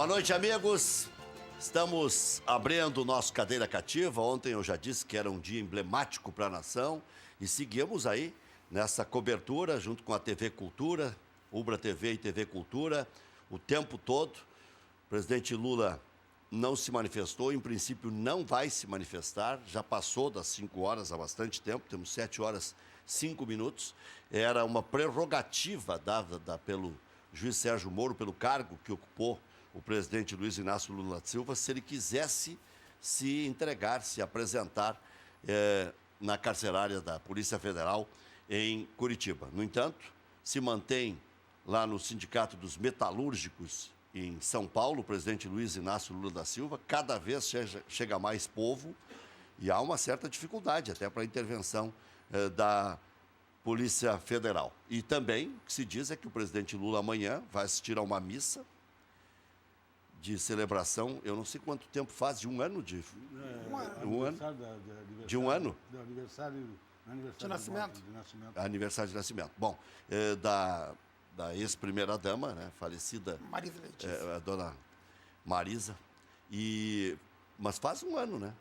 Boa noite, amigos. Estamos abrindo o nosso Cadeira Cativa. Ontem eu já disse que era um dia emblemático para a nação e seguimos aí nessa cobertura junto com a TV Cultura, Ubra TV e TV Cultura, o tempo todo. O presidente Lula não se manifestou, em princípio não vai se manifestar, já passou das 5 horas há bastante tempo, temos 7 horas 5 minutos. Era uma prerrogativa dada pelo juiz Sérgio Moro, pelo cargo que ocupou o presidente Luiz Inácio Lula da Silva, se ele quisesse se entregar, se apresentar na carcerária da Polícia Federal em Curitiba. No entanto, se mantém lá no Sindicato dos Metalúrgicos em São Paulo, o presidente Luiz Inácio Lula da Silva. Cada vez chega mais povo e há uma certa dificuldade até para a intervenção da Polícia Federal. E também o que se diz é que o presidente Lula amanhã vai assistir a uma missa de celebração, eu não sei quanto tempo faz, de um ano? Um ano? De um ano? Aniversário de nascimento. Aniversário de nascimento. Bom, da ex-primeira-dama, né, falecida, Marisa Letícia. a dona Marisa, mas faz um ano, né?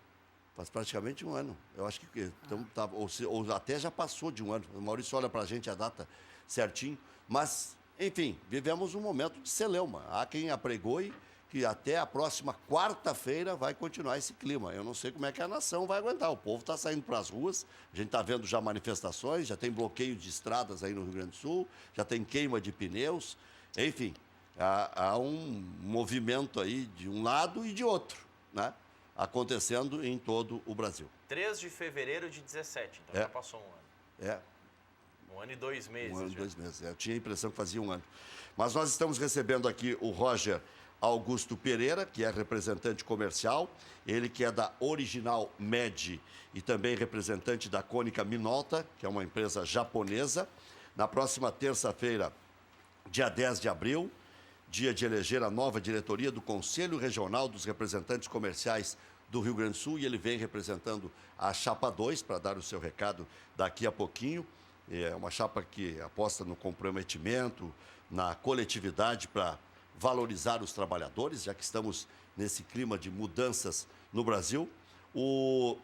Faz praticamente um ano. Eu acho que ou até já passou de um ano. O Maurício olha para a gente a data certinho, mas, enfim, vivemos um momento de celeuma. Há quem apregoe que até a próxima quarta-feira vai continuar esse clima. Eu não sei como é que a nação vai aguentar. O povo está saindo para as ruas, a gente está vendo já manifestações, já tem bloqueio de estradas aí no Rio Grande do Sul, já tem queima de pneus, enfim, há um movimento aí de um lado e de outro, né, acontecendo em todo o Brasil. 3 de fevereiro de 17, então já passou um ano. 1 ano e 2 meses. 1 ano e 2 meses. Eu tinha a impressão que fazia um ano. Mas nós estamos recebendo aqui o Roger Augusto Pereira, que é representante comercial, ele que é da Original Med e também representante da Cônica Minolta, que é uma empresa japonesa. Na próxima terça-feira, dia 10 de abril, dia de eleger a nova diretoria do Conselho Regional dos Representantes Comerciais do Rio Grande do Sul, e ele vem representando a Chapa 2, para dar o seu recado daqui a pouquinho. É uma chapa que aposta no comprometimento, na coletividade para valorizar os trabalhadores, já que estamos nesse clima de mudanças no Brasil. O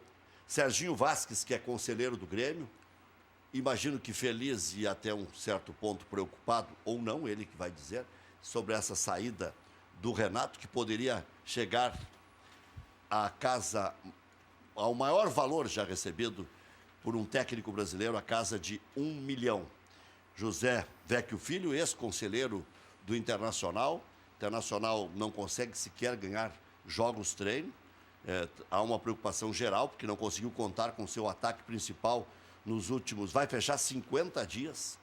Serginho Vasques, que é conselheiro do Grêmio, imagino que feliz e até um certo ponto preocupado, ou não, ele que vai dizer, sobre essa saída do Renato, que poderia chegar à casa, ao maior valor já recebido por um técnico brasileiro, a casa de 1 milhão. José Vecchio Filho, ex-conselheiro do Internacional. O Internacional não consegue sequer ganhar jogos treino. Há uma preocupação geral, porque não conseguiu contar com seu ataque principal nos últimos... Vai fechar 50 dias.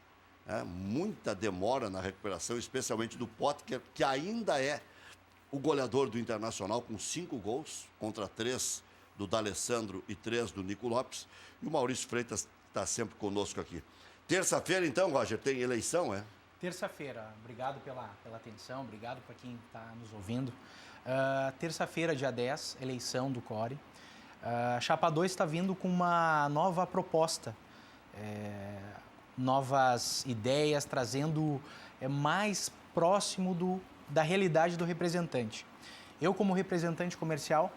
Muita demora na recuperação, especialmente do Potker, que ainda é o goleador do Internacional, com 5 gols, contra 3 do D'Alessandro e 3 do Nico Lopes. E o Maurício Freitas está sempre conosco aqui. Terça-feira, então, Roger, tem eleição, é? Terça-feira, obrigado pela atenção, obrigado para quem está nos ouvindo. Terça-feira, dia 10, eleição do CORE. A Chapa 2 está vindo com uma nova proposta, novas ideias, trazendo mais próximo da realidade do representante. Eu, como representante comercial,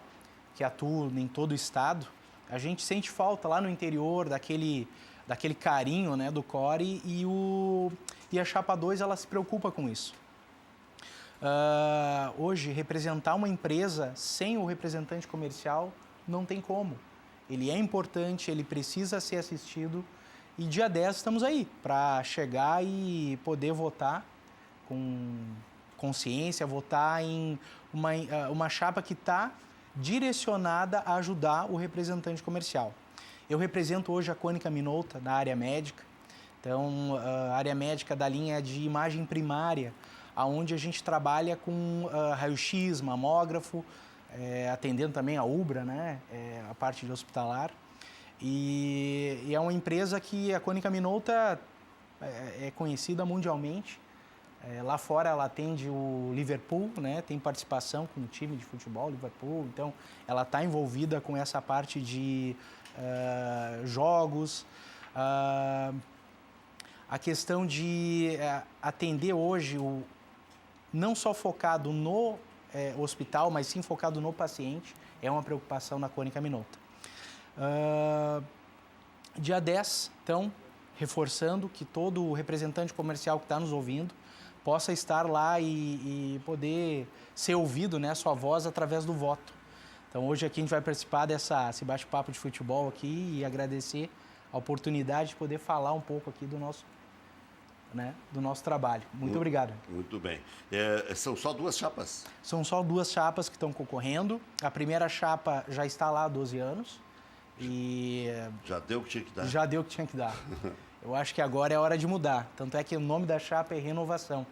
que atuo em todo o estado, a gente sente falta lá no interior daquele carinho, né, do CORE, e a Chapa 2 ela se preocupa com isso. Hoje, representar uma empresa sem o representante comercial não tem como. Ele é importante, ele precisa ser assistido, e dia 10 estamos aí para chegar e poder votar com consciência, votar em uma chapa que está direcionada a ajudar o representante comercial. Eu represento hoje a Cônica Minolta, da área médica. Então, a área médica da linha de imagem primária, onde a gente trabalha com raio-x, mamógrafo, atendendo também a Ubra, né, a parte de hospitalar. E é uma empresa que a Cônica Minolta é conhecida mundialmente. Lá fora ela atende o Liverpool, né? Tem participação com o time de futebol, Liverpool. Então, ela está envolvida com essa parte de jogos. A questão de atender hoje, não só focado no hospital, mas sim focado no paciente, é uma preocupação na Cônica Minolta. Dia 10, então, reforçando que todo representante comercial que está nos ouvindo possa estar lá e poder ser ouvido, né, a sua voz através do voto. Então, hoje aqui a gente vai participar desse bate-papo de futebol aqui e agradecer a oportunidade de poder falar um pouco aqui do nosso trabalho. Muito obrigado. Muito bem. São só 2 chapas? São só 2 chapas que estão concorrendo. A primeira chapa já está lá há 12 anos. E já deu o que tinha que dar. Já deu o que tinha que dar. Eu acho que agora é hora de mudar. Tanto é que o nome da chapa é renovação.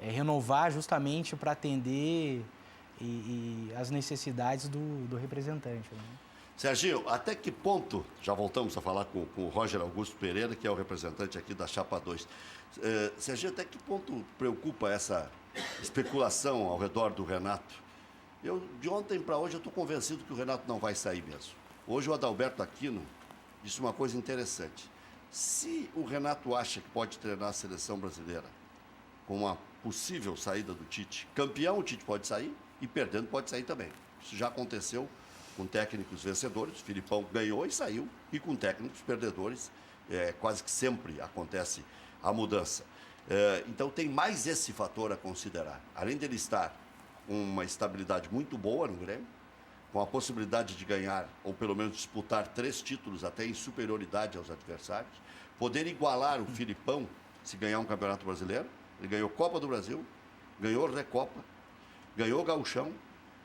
É renovar justamente para atender as necessidades do representante. Né? Serginho, até que ponto, já voltamos a falar com o Roger Augusto Pereira, que é o representante aqui da Chapa 2. Serginho, até que ponto preocupa essa especulação ao redor do Renato? De ontem para hoje eu estou convencido que o Renato não vai sair mesmo. Hoje o Adalberto Aquino disse uma coisa interessante. Se o Renato acha que pode treinar a seleção brasileira com uma possível saída do Tite, campeão o Tite pode sair e perdendo pode sair também. Isso já aconteceu com técnicos vencedores, o Filipão ganhou e saiu, e com técnicos perdedores, quase que sempre acontece a mudança. Então tem mais esse fator a considerar. Além dele estar com uma estabilidade muito boa no Grêmio, com a possibilidade de ganhar, ou pelo menos disputar 3 títulos até em superioridade aos adversários, poder igualar o Filipão se ganhar um Campeonato Brasileiro. Ele ganhou Copa do Brasil, ganhou Recopa, ganhou Gauchão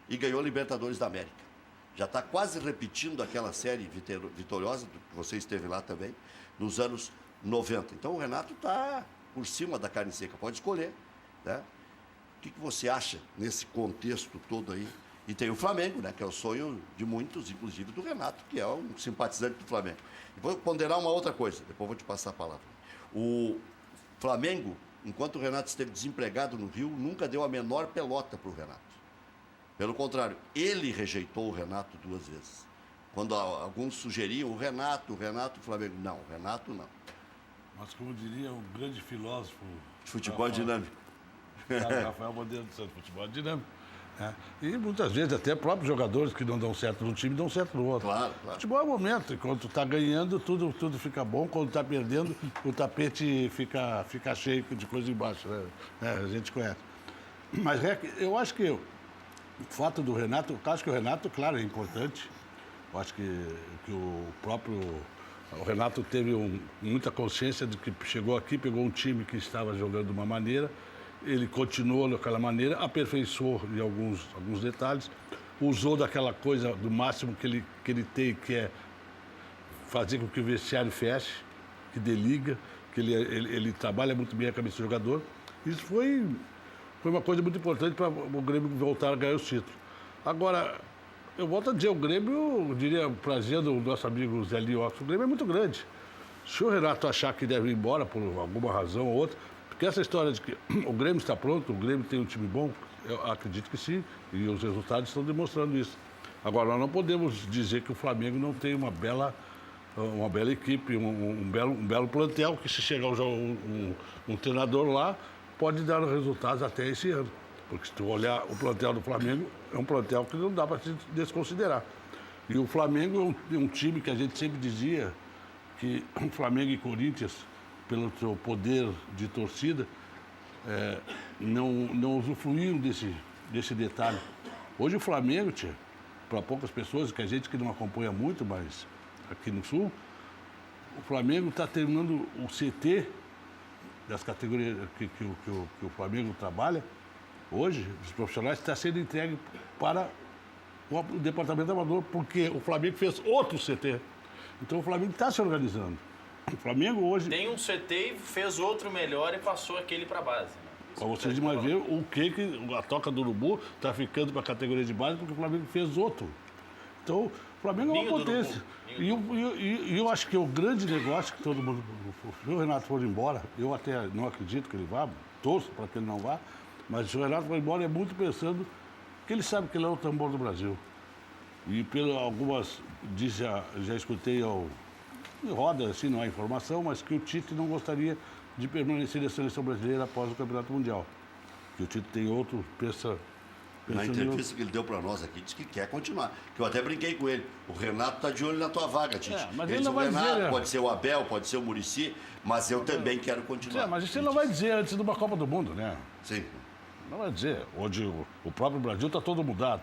e ganhou Libertadores da América. Já está quase repetindo aquela série vitoriosa, que você esteve lá também, nos anos 90. Então o Renato está por cima da carne seca, pode escolher. Né? O que você acha nesse contexto todo aí? E tem o Flamengo, né, que é o sonho de muitos, inclusive do Renato, que é um simpatizante do Flamengo. E vou ponderar uma outra coisa, depois vou te passar a palavra. O Flamengo, enquanto o Renato esteve desempregado no Rio, nunca deu a menor pelota para o Renato. Pelo contrário, ele rejeitou o Renato 2 vezes. Quando alguns sugeriam o Renato, o Flamengo. Não, o Renato não. Mas como diria um grande filósofo... Futebol dinâmico. Rafael Monteiro dos Santos, futebol dinâmico. E muitas vezes até próprios jogadores que não dão certo num time dão certo no outro. Claro. Futebol é o momento, enquanto está ganhando, tudo fica bom, quando está perdendo, o tapete fica cheio de coisa embaixo, né? A gente conhece. Mas eu acho que o fato do Renato, eu acho que o Renato, claro, é importante. Eu acho que o Renato teve muita consciência de que chegou aqui, pegou um time que estava jogando de uma maneira. Ele continuou daquela maneira, aperfeiçoou em alguns detalhes, usou daquela coisa do máximo que ele tem, que é fazer com que o vestiário feche, que dê liga, que ele trabalha muito bem a cabeça do jogador. Isso foi uma coisa muito importante para o Grêmio voltar a ganhar os títulos. Agora, eu volto a dizer, o Grêmio, eu diria, trazendo o nosso amigo Zé Liox, o Grêmio é muito grande. Se o Renato achar que deve ir embora por alguma razão ou outra, porque essa história de que o Grêmio está pronto, o Grêmio tem um time bom, eu acredito que sim, e os resultados estão demonstrando isso. Agora, nós não podemos dizer que o Flamengo não tem uma bela equipe, um belo plantel, que se chegar um treinador lá, pode dar resultados até esse ano. Porque se tu olhar o plantel do Flamengo, é um plantel que não dá para se desconsiderar. E o Flamengo é um time que a gente sempre dizia que o Flamengo e Corinthians, pelo seu poder de torcida, não usufruíam desse detalhe. Hoje o Flamengo, para poucas pessoas, que a gente que não acompanha muito, mas aqui no Sul, o Flamengo está terminando o CT das categorias que o Flamengo trabalha. Hoje, os profissionais estão sendo entregues para o departamento amador, porque o Flamengo fez outro CT. Então o Flamengo está se organizando. O Flamengo hoje... Tem um CT e fez outro melhor e passou aquele para a base. Né? Para vocês mais ver o que a Toca do Urubu está ficando para a categoria de base, porque o Flamengo fez outro. Então, o Flamengo é uma potência. E eu acho que o grande negócio que todo mundo... Se o Renato for embora, eu até não acredito que ele vá, torço para que ele não vá, mas se o Renato for embora é muito pensando que ele sabe que ele é o tambor do Brasil. E pelo algumas... Já escutei em roda, assim, não há informação, mas que o Tite não gostaria de permanecer na seleção brasileira após o Campeonato Mundial. Que o Tite tem outro, pensa Na entrevista que ele deu para nós aqui, disse que quer continuar. Que eu até brinquei com ele. O Renato está de olho na tua vaga, Tite. Mas ele não vai Renato, dizer, né? pode ser o Abel, pode ser o Muricy, mas eu também quero continuar. Mas isso ele não vai dizer antes de uma Copa do Mundo, né? Sim. Não vai dizer. Hoje o próprio Brasil está todo mudado.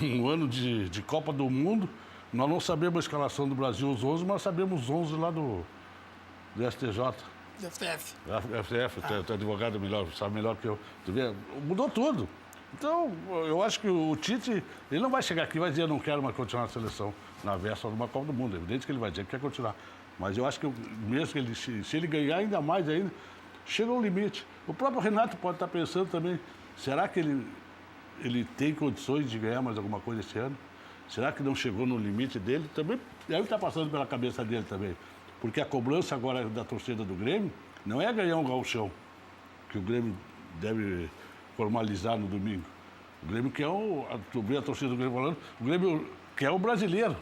Um ano de Copa do Mundo, nós não sabemos a escalação do Brasil, os 11, mas sabemos os 11 lá do STJ. Do FTF. FTF, tu é advogado melhor, sabe melhor que eu. Tu vê? Mudou tudo. Então, eu acho que o Tite, ele não vai chegar aqui e vai dizer, eu não quero mais continuar na seleção na véspera de uma Copa do Mundo. É evidente que ele vai dizer que quer continuar. Mas eu acho que mesmo que ele, se ele ganhar ainda mais ainda, chega ao limite. O próprio Renato pode estar pensando também, será que ele tem condições de ganhar mais alguma coisa esse ano? Será que não chegou no limite dele? Também deve estar passando pela cabeça dele também. Porque a cobrança agora da torcida do Grêmio não é ganhar um gauchão, que o Grêmio deve formalizar no domingo. O Grêmio quer tu vê a torcida do Grêmio falando, o Grêmio quer o brasileiro.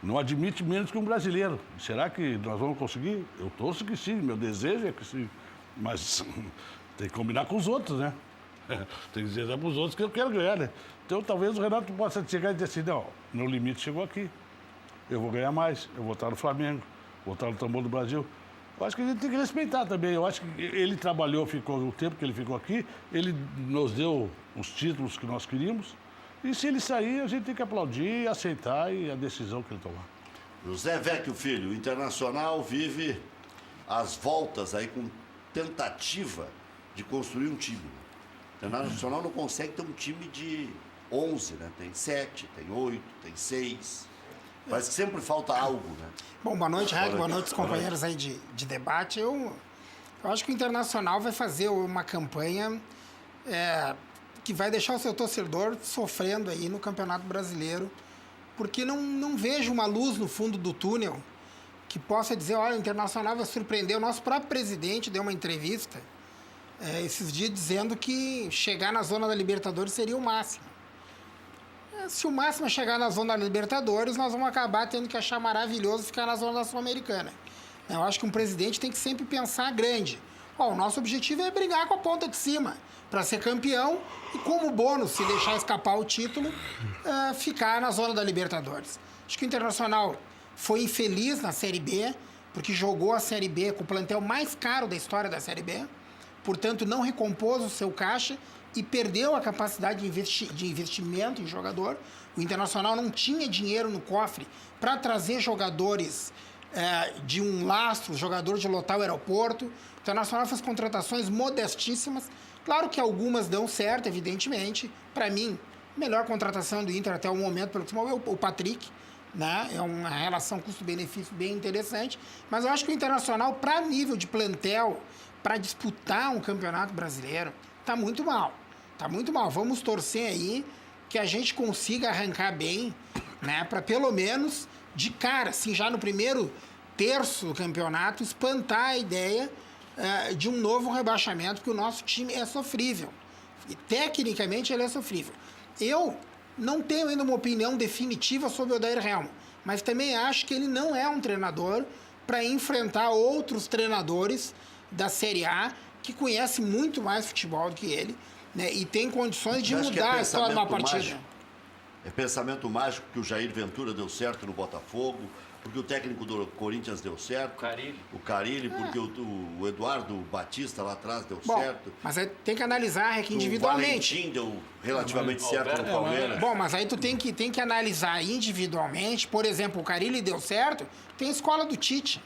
Não admite menos que um brasileiro. Será que nós vamos conseguir? Eu torço que sim, meu desejo é que sim. Mas tem que combinar com os outros, né? Tem que dizer para os outros que eu quero ganhar, né? Então talvez o Renato possa chegar e dizer assim, não, meu limite chegou aqui. Eu vou ganhar mais, eu vou estar no Flamengo, vou estar no Tambor do Brasil. Eu acho que a gente tem que respeitar também. Eu acho que ele trabalhou, ficou o tempo que ele ficou aqui, ele nos deu os títulos que nós queríamos. E se ele sair, a gente tem que aplaudir, aceitar e a decisão que ele tomar. José Vecchio Filho, o Internacional vive as voltas aí com tentativa de construir um time. O Internacional não consegue ter um time de 11, né? Tem 7, tem 8, tem 6. Parece que sempre falta algo, né? Bom, boa noite, Reg, boa noite, os companheiros aí de debate. Eu acho que o Internacional vai fazer uma campanha que vai deixar o seu torcedor sofrendo aí no Campeonato Brasileiro, porque não vejo uma luz no fundo do túnel que possa dizer, olha, o Internacional vai surpreender. O nosso próprio presidente deu uma entrevista esses dias dizendo que chegar na zona da Libertadores seria o máximo. Se o máximo é chegar na zona da Libertadores, nós vamos acabar tendo que achar maravilhoso ficar na zona da Sul-Americana. Eu acho que um presidente tem que sempre pensar grande. O nosso objetivo é brigar com a ponta de cima para ser campeão e, como bônus, se deixar escapar o título, ficar na zona da Libertadores. Acho que o Internacional foi infeliz na Série B, porque jogou a Série B com o plantel mais caro da história da Série B, portanto, não recompôs o seu caixa e perdeu a capacidade de investimento em jogador. O Internacional não tinha dinheiro no cofre para trazer jogadores de um lastro, jogador de lotar o aeroporto. O Internacional fez contratações modestíssimas. Claro que algumas dão certo, evidentemente. Para mim, a melhor contratação do Inter até o momento, pelo que é o Patrick. Né? É uma relação custo-benefício bem interessante. Mas eu acho que o Internacional, para nível de plantel, para disputar um campeonato brasileiro, está muito mal. Está muito mal. Vamos torcer aí que a gente consiga arrancar bem, né? Para pelo menos, de cara, assim, já no primeiro terço do campeonato, espantar a ideia de um novo rebaixamento, porque o nosso time é sofrível. E, tecnicamente, ele é sofrível. Eu não tenho ainda uma opinião definitiva sobre o Odair Helma, mas também acho que ele não é um treinador para enfrentar outros treinadores da Série A que conhecem muito mais futebol do que ele, né, e tem condições de mudar a história de uma partida. Mágico. É pensamento mágico que o Jair Ventura deu certo no Botafogo, porque o técnico do Corinthians deu certo. O Carille, porque o Eduardo Batista lá atrás deu certo. Mas aí tem que analisar aqui individualmente. O Valentim deu relativamente certo no Palmeiras. Bom, mas aí tu tem que analisar individualmente. Por exemplo, o Carille deu certo, tem a escola do Tite.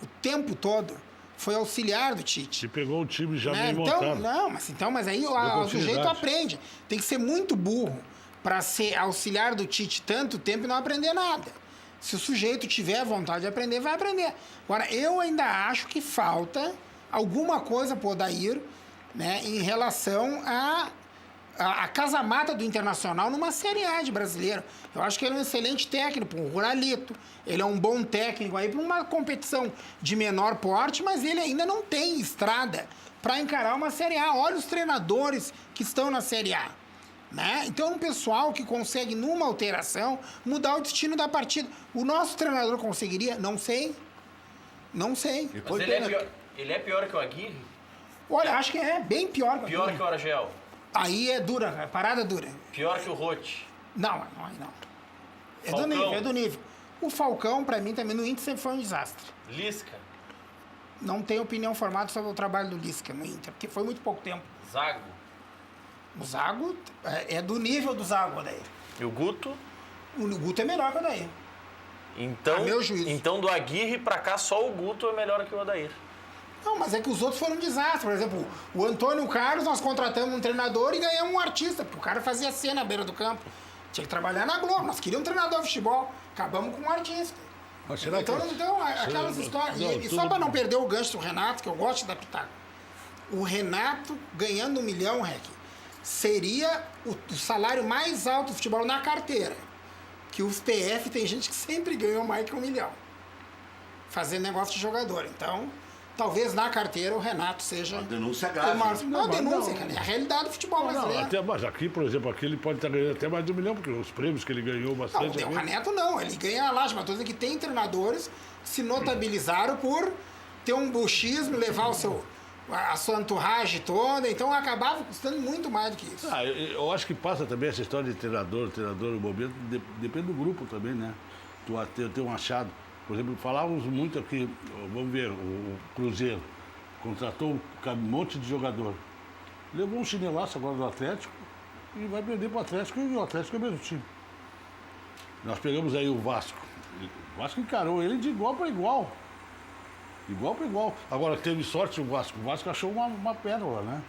O tempo todo. Foi auxiliar do Tite. E pegou o time já bem montado. Mas aí o sujeito aprende. Tem que ser muito burro para ser auxiliar do Tite tanto tempo e não aprender nada. Se o sujeito tiver vontade de aprender, vai aprender. Agora, eu ainda acho que falta alguma coisa para o Odair, né, em relação a casa-mata do Internacional numa Série A de brasileiro. Eu acho que ele é um excelente técnico, um Ruralito. Ele é um bom técnico aí para uma competição de menor porte, mas ele ainda não tem estrada para encarar uma Série A. Olha os treinadores que estão na Série A. Né? Então, é um pessoal que consegue, numa alteração, mudar o destino da partida. O nosso treinador conseguiria? Não sei. Não sei. Mas ele é pior que o Aguirre? Olha, acho que é bem pior que o Aguirre. Pior que o Aragel? Aí é dura, cara, parada dura. Pior que o Roth. Não. É Falcão. do nível. O Falcão, pra mim, também no Inter sempre foi um desastre. Lisca. Não tenho opinião formada sobre o trabalho do Lisca no Inter, porque foi muito pouco tempo. Zago. O Zago é do nível do Zago, daí. E o Guto? O Guto é melhor que o Odair. Então, A meu juízo. então do Aguirre pra cá, só o Guto é melhor que o Odair. Não, mas é que os outros foram um desastre. Por exemplo, o Antônio Carlos, nós contratamos um treinador e ganhamos um artista, porque o cara fazia cena à beira do campo. Tinha que trabalhar na Globo. Nós queríamos um treinador de futebol. Acabamos com um artista. Mas será Então, que... aquelas histórias. Não, E só para não perder o gancho do Renato, que eu gosto da pitaco. O Renato ganhando 1 milhão, Rec, seria o salário mais alto do futebol na carteira. Que os PF tem gente que sempre ganhou mais que 1 milhão. Fazendo negócio de jogador. Então, talvez na carteira o Renato seja... Uma denúncia grave. Uma denúncia, cara. É a realidade do futebol brasileiro. Mas aqui, por exemplo, aqui ele pode estar ganhando até mais de 1 milhão, porque os prêmios que ele ganhou bastante... Não, o Neto não. Ele ganha a laje, mas estou dizendo que tem treinadores que se notabilizaram por ter um buchismo, levar a sua entourage toda, então acabava custando muito mais do que isso. Eu acho que passa também essa história de treinador, no momento, depende do grupo também, né? Tu tem um achado. Por exemplo, falávamos muito aqui, vamos ver, o Cruzeiro contratou um monte de jogador. Levou um chinelaço agora do Atlético e vai perder para o Atlético, e o Atlético é o mesmo time. Nós pegamos aí o Vasco. O Vasco encarou ele de igual para igual. Igual para igual. Agora, teve sorte o Vasco. O Vasco achou uma pérola, né?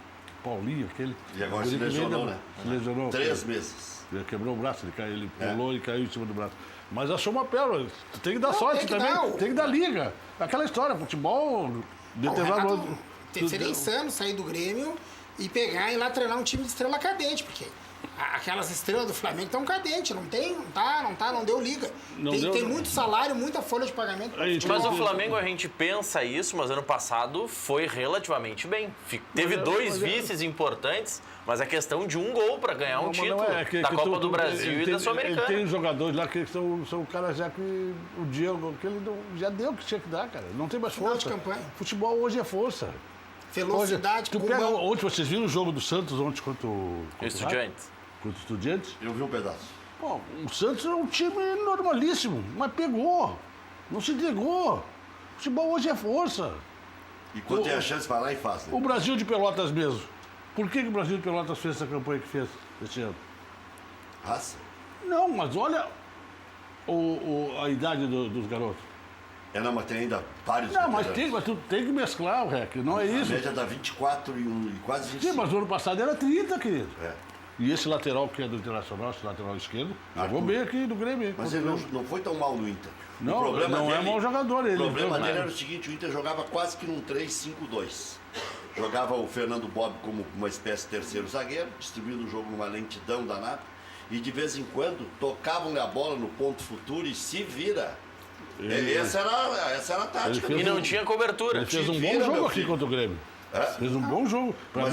Paulinho, aquele... E agora se lesionou, né? Se lesionou. 3 meses. Ele quebrou o braço, ele pulou e caiu em cima do braço. Mas achou uma pérola. Tem que dar sorte também. Tem que dar liga. Aquela história, futebol... Seria insano sair do Grêmio e pegar e ir lá treinar um time de estrela cadente, porque aquelas estrelas do Flamengo estão cadentes, não deu liga. Tem muito salário, muita folha de pagamento. Mas o Flamengo, a gente pensa isso, mas ano passado foi relativamente bem. Teve 2 vices importantes, mas a questão de 1 gol para ganhar um título da Copa do Brasil e da Sul-Americana. Tem jogadores lá que são caras já que o Diego, que ele já deu o que tinha que dar, cara. Não tem mais força. Final de campanha. Futebol hoje é força. Velocidade, ontem vocês viram o jogo do Santos ontem contra o Estudiantes. Contra o Estudiantes? Eu vi um pedaço. Pô, o Santos é um time normalíssimo, mas pegou. Não se entregou. Futebol hoje é força. E quando tem a chance, vai lá e faz. Né? O Brasil de Pelotas mesmo. Por que o Brasil de Pelotas fez essa campanha que fez este ano? Raça? Não, mas olha a idade dos garotos. Não, mas tem ainda vários. Não, mas tu tem que mesclar, Rec, não é isso. A média dá 24 e quase 25. Sim, mas no ano passado era 30, querido. É. E esse lateral que é do Internacional, esse lateral esquerdo, jogou bem aqui do Grêmio. Mas ele não foi tão mal no Inter. Não, o problema não dele, é mau jogador. O problema dele era o seguinte, o Inter jogava quase que num 3-5-2. Jogava o Fernando Bob como uma espécie de terceiro zagueiro, distribuindo o jogo numa lentidão danada. E de vez em quando tocavam a bola no ponto futuro e se vira. Essa era a tática. E não tinha cobertura. Ele fez um bom jogo aqui contra o Grêmio. Fez um bom jogo. Para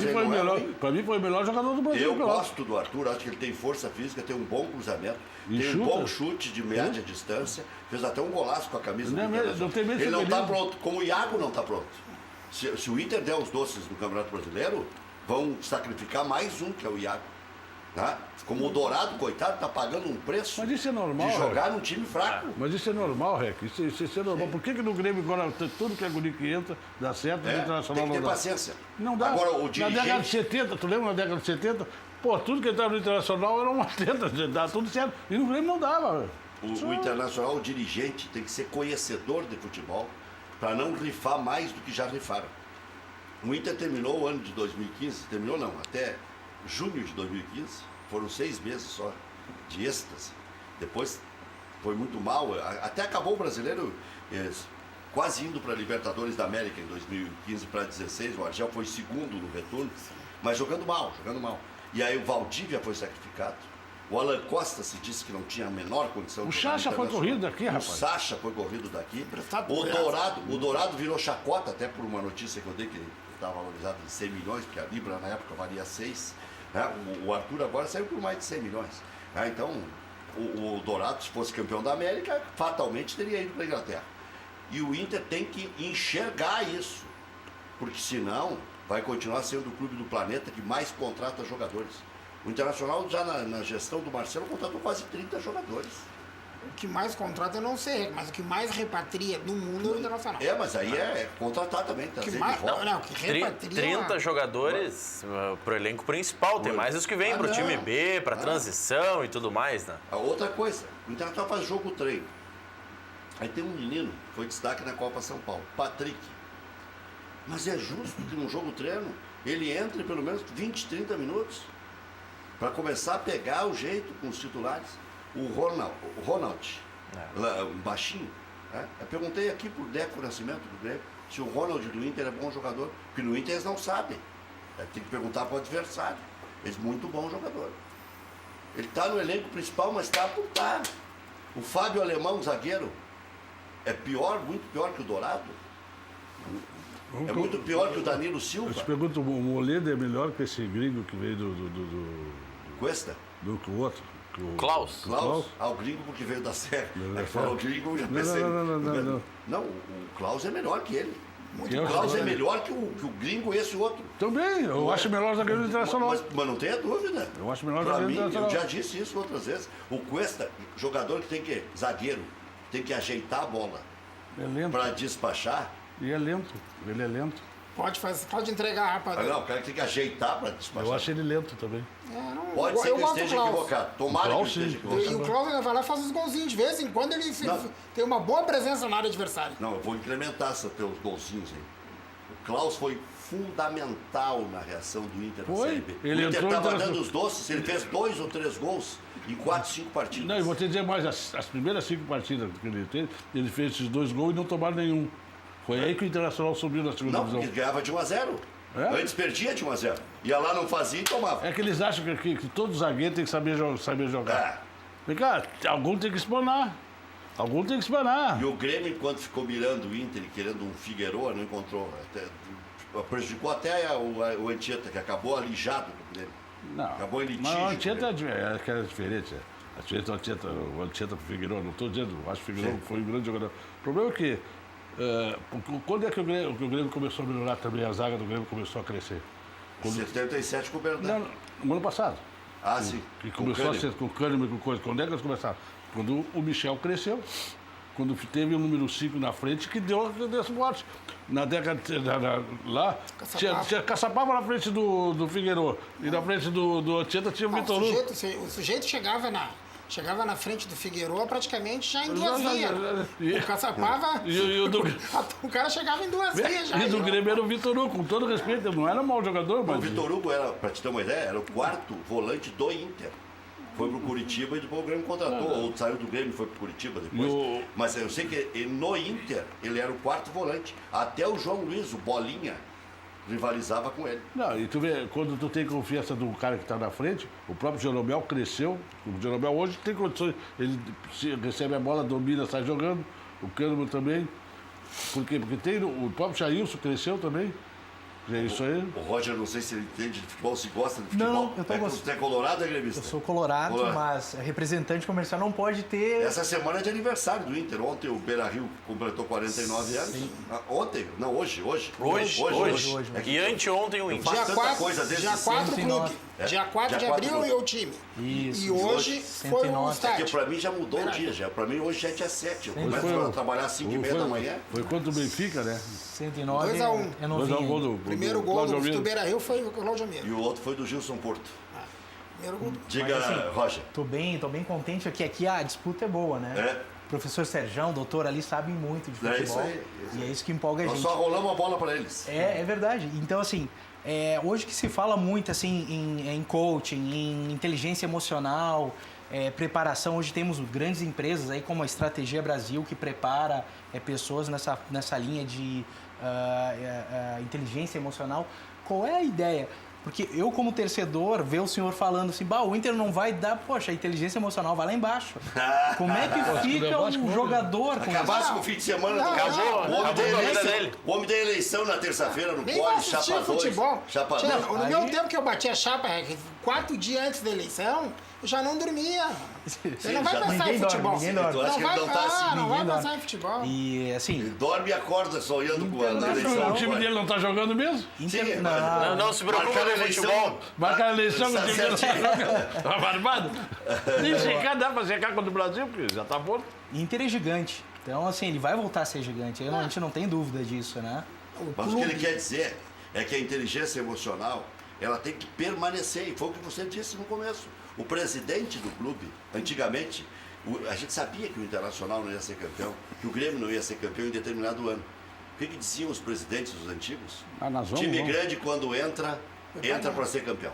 mim foi o melhor jogador do Brasil. Eu gosto do Arthur, acho que ele tem força física, tem um bom cruzamento, tem um bom chute de média distância, fez até um golaço com a camisa do Inter. Ele não está pronto, como o Iago não está pronto. Se o Inter der os doces no Campeonato Brasileiro, vão sacrificar mais um, que é o Iago. Tá? Como o Dourado, coitado, está pagando um preço. Mas isso é normal, de jogar num time fraco. Mas isso é normal, Rec. Isso é normal. Por que no Grêmio, agora, tudo que é guri que entra, dá certo, no Internacional tem que ter paciência. Não dá. Agora, o dirigente... Na década de 70, tu lembra na década de 70? Pô, tudo que entrava no Internacional era uma tenta, dá tudo certo. E no Grêmio não dava. O Internacional, o dirigente, tem que ser conhecedor de futebol para não rifar mais do que já rifaram. O Inter terminou o ano de 2015, terminou não, até junho de 2015. Foram 6 meses só de êxtase. Depois foi muito mal. Até acabou o brasileiro quase indo para a Libertadores da América em 2015 para 2016. O Argel foi segundo no retorno, mas jogando mal. E aí o Valdívia foi sacrificado. O Alan Costa se disse que não tinha a menor condição de jogar. O Sacha foi corrido daqui, rapaz. O Sacha foi corrido daqui. O Dourado virou chacota, até por uma notícia que eu dei, que ele estava valorizado em 100 milhões, porque a Libra na época valia 6. O Arthur agora saiu por mais de 100 milhões. Então, o Dourado, se fosse campeão da América, fatalmente teria ido para a Inglaterra. E o Inter tem que enxergar isso. Porque senão vai continuar sendo o clube do planeta que mais contrata jogadores. O Internacional, já na gestão do Marcelo, contratou quase 30 jogadores. O que mais contrata eu não sei, mas o que mais repatria do mundo é o Internacional. Mas aí é contratar também. Que repatria... 30 jogadores pro elenco principal, tem mais os que vêm pro time B, pra transição e tudo mais, né? A outra coisa, o Internacional faz jogo treino. Aí tem um menino que foi destaque na Copa São Paulo, Patrick. Mas é justo que no jogo treino ele entre pelo menos 20, 30 minutos para começar a pegar o jeito com os titulares. O Ronald, um baixinho, né? Eu perguntei aqui pro Deco Nascimento do Grêmio se o Ronald do Inter é bom jogador, porque no Inter eles não sabem. Tem que perguntar para o adversário. Ele é muito bom jogador. Ele está no elenco principal, mas está por estar. O Fábio Alemão, zagueiro, é pior, muito pior que o Dourado. É muito pior que o Danilo Silva. Eu te pergunto, o Moledo é melhor que esse gringo que veio do Cuesta? Do que o outro? Klaus. O gringo porque veio da Serra. Falou gringo, já pensei. Não, o Klaus é melhor que ele. O Klaus é melhor que o gringo esse outro. Também, eu acho melhor zagueiro do Internacional. Mas não tenha dúvida. Eu acho melhor zagueiro do Internacional. Eu já disse isso outras vezes. O Cuesta, jogador que tem que, zagueiro, tem que ajeitar a bola para despachar. E é lento, ele é lento. Pode entregar rápido. Não, o cara tem que ajeitar para despachar. Eu acho ele lento também. Pode ser que eu esteja equivocado. Tomara que eu esteja equivocado. E o Klaus vai lá e faz os golzinhos. De vez em quando ele tem uma boa presença na área adversária. Não, eu vou incrementar pelos golzinhos aí. O Klaus foi fundamental na reação do Inter na Série B. Ele o Inter estava dando os doces, ele fez 2 ou 3 gols em 4, 5 partidas. Não, eu vou te dizer mais, as primeiras 5 partidas que ele teve, ele fez esses 2 gols e não tomaram nenhum. Foi aí que o Internacional subiu na segunda divisão. Não, porque ganhava de 1-0. Antes perdia de 1-0. Ia lá, não fazia e tomava. É que eles acham que todo zagueiro tem que saber jogar. Cara, algum tem que espanar. E o Grêmio, enquanto ficou mirando o Inter e querendo um Figueroa, não encontrou. Prejudicou até o Anchieta, que acabou alijado do Grêmio. Não, acabou em litígio. Mas o Anchieta era diferente. O Anchieta pro Figueroa, não estou dizendo, acho que o Figueroa foi um grande jogador. O problema é que quando é que o Grêmio começou a melhorar também? A zaga do Grêmio começou a crescer? 77 com o Bernardo. No ano passado. Sim. Que começou a ser com o Kahneman e com coisa. Quando é que eles começaram? Quando o Michel cresceu. Quando teve o número 5 na frente, que deu esse bote. Na década lá, tinha Caçapava na frente do Figueroa. E na frente do Anchieta tinha o Vitor Hugo. O sujeito chegava na frente do Figueroa praticamente já em 2 vias. O Caçapava, o cara chegava em 2 vias já. E do Grêmio era o Vitor Hugo, com todo respeito, não era mau jogador, mas... O Vitor Hugo era, pra te ter uma ideia, era o 4º volante do Inter. Foi pro Curitiba e depois o Grêmio contratou, ou saiu do Grêmio e foi pro Curitiba depois. Mas eu sei que no Inter ele era o 4º volante. Até o João Luiz, o Bolinha, rivalizava com ele. Não, e tu vê, quando tu tem confiança do cara que está na frente, o próprio Jeromel cresceu. O Jeromel hoje tem condições, ele recebe a bola, domina, sai jogando. O Kahneman também. Por quê? Porque tem o próprio Jailson cresceu também. É isso aí. O Roger, não sei se ele entende de futebol, se gosta de futebol. Não, eu tô gostando. Você é colorado ou é gremista? Eu sou colorado, mas representante comercial não pode ter... Essa semana é de aniversário do Inter. Ontem o Beira-Rio completou 49 anos. Sim. Ontem? Não, hoje. Hoje. É e anteontem o Inter. Dia 4 clube. Dia 4 de abril é o time. Isso. E hoje foi o estádio. Porque pra mim já mudou o dia. Pra mim hoje é dia 7. Eu começo a trabalhar às 5h30 da manhã. Foi contra o Benfica, né? 109. 2-1. É novinho. O primeiro gol do Beira-Rio foi o Cláudio Almeida. E o outro foi do Gilson Porto. Primeiro gol. Diga, Roger. Tô bem contente aqui a disputa é boa, né? Professor Serjão, doutor ali, sabem muito de futebol. Isso aí. E é isso que empolga a gente. Nós só rolamos a bola para eles. É verdade. Então, assim, hoje que se fala muito assim, em coaching, em inteligência emocional, preparação, hoje temos grandes empresas aí como a Estratégia Brasil, que prepara pessoas nessa linha de inteligência emocional. Qual é a ideia? Porque eu, como torcedor, ver o senhor falando assim, o Inter não vai dar, poxa, a inteligência emocional vai lá embaixo. Como é que fica um jogador com isso? Acabasse com o fim de semana. O homem da eleição na terça-feira no Poli, Chapa 2. futebol. No meu tempo que eu bati a chapa, 4 dias antes da eleição, eu já não dormia. Ele não vai já pensar em futebol. Ninguém dorme. Eu acho que ele não tá assim, não vai pensar em futebol. E assim, Ele dorme e acorda sonhando com a eleição. O time dele não tá jogando mesmo? Sim, Não se preocupa marcar a com eleição. futebol. Marcar a eleição, o Tá time dele não tá certinho. jogando. Tá barbado? Nem checar, dá pra checar contra o Brasil, porque já tá bom. Inter é gigante. Então, assim, ele vai voltar a ser gigante. A gente não tem dúvida disso, né? Mas o que ele quer dizer é que a inteligência emocional, ela tem que permanecer. E foi o que você disse no começo. O presidente do clube, antigamente, a gente sabia que o Internacional não ia ser campeão, que o Grêmio não ia ser campeão em determinado ano. O que diziam os presidentes, os antigos? Time grande, quando entra para ser campeão.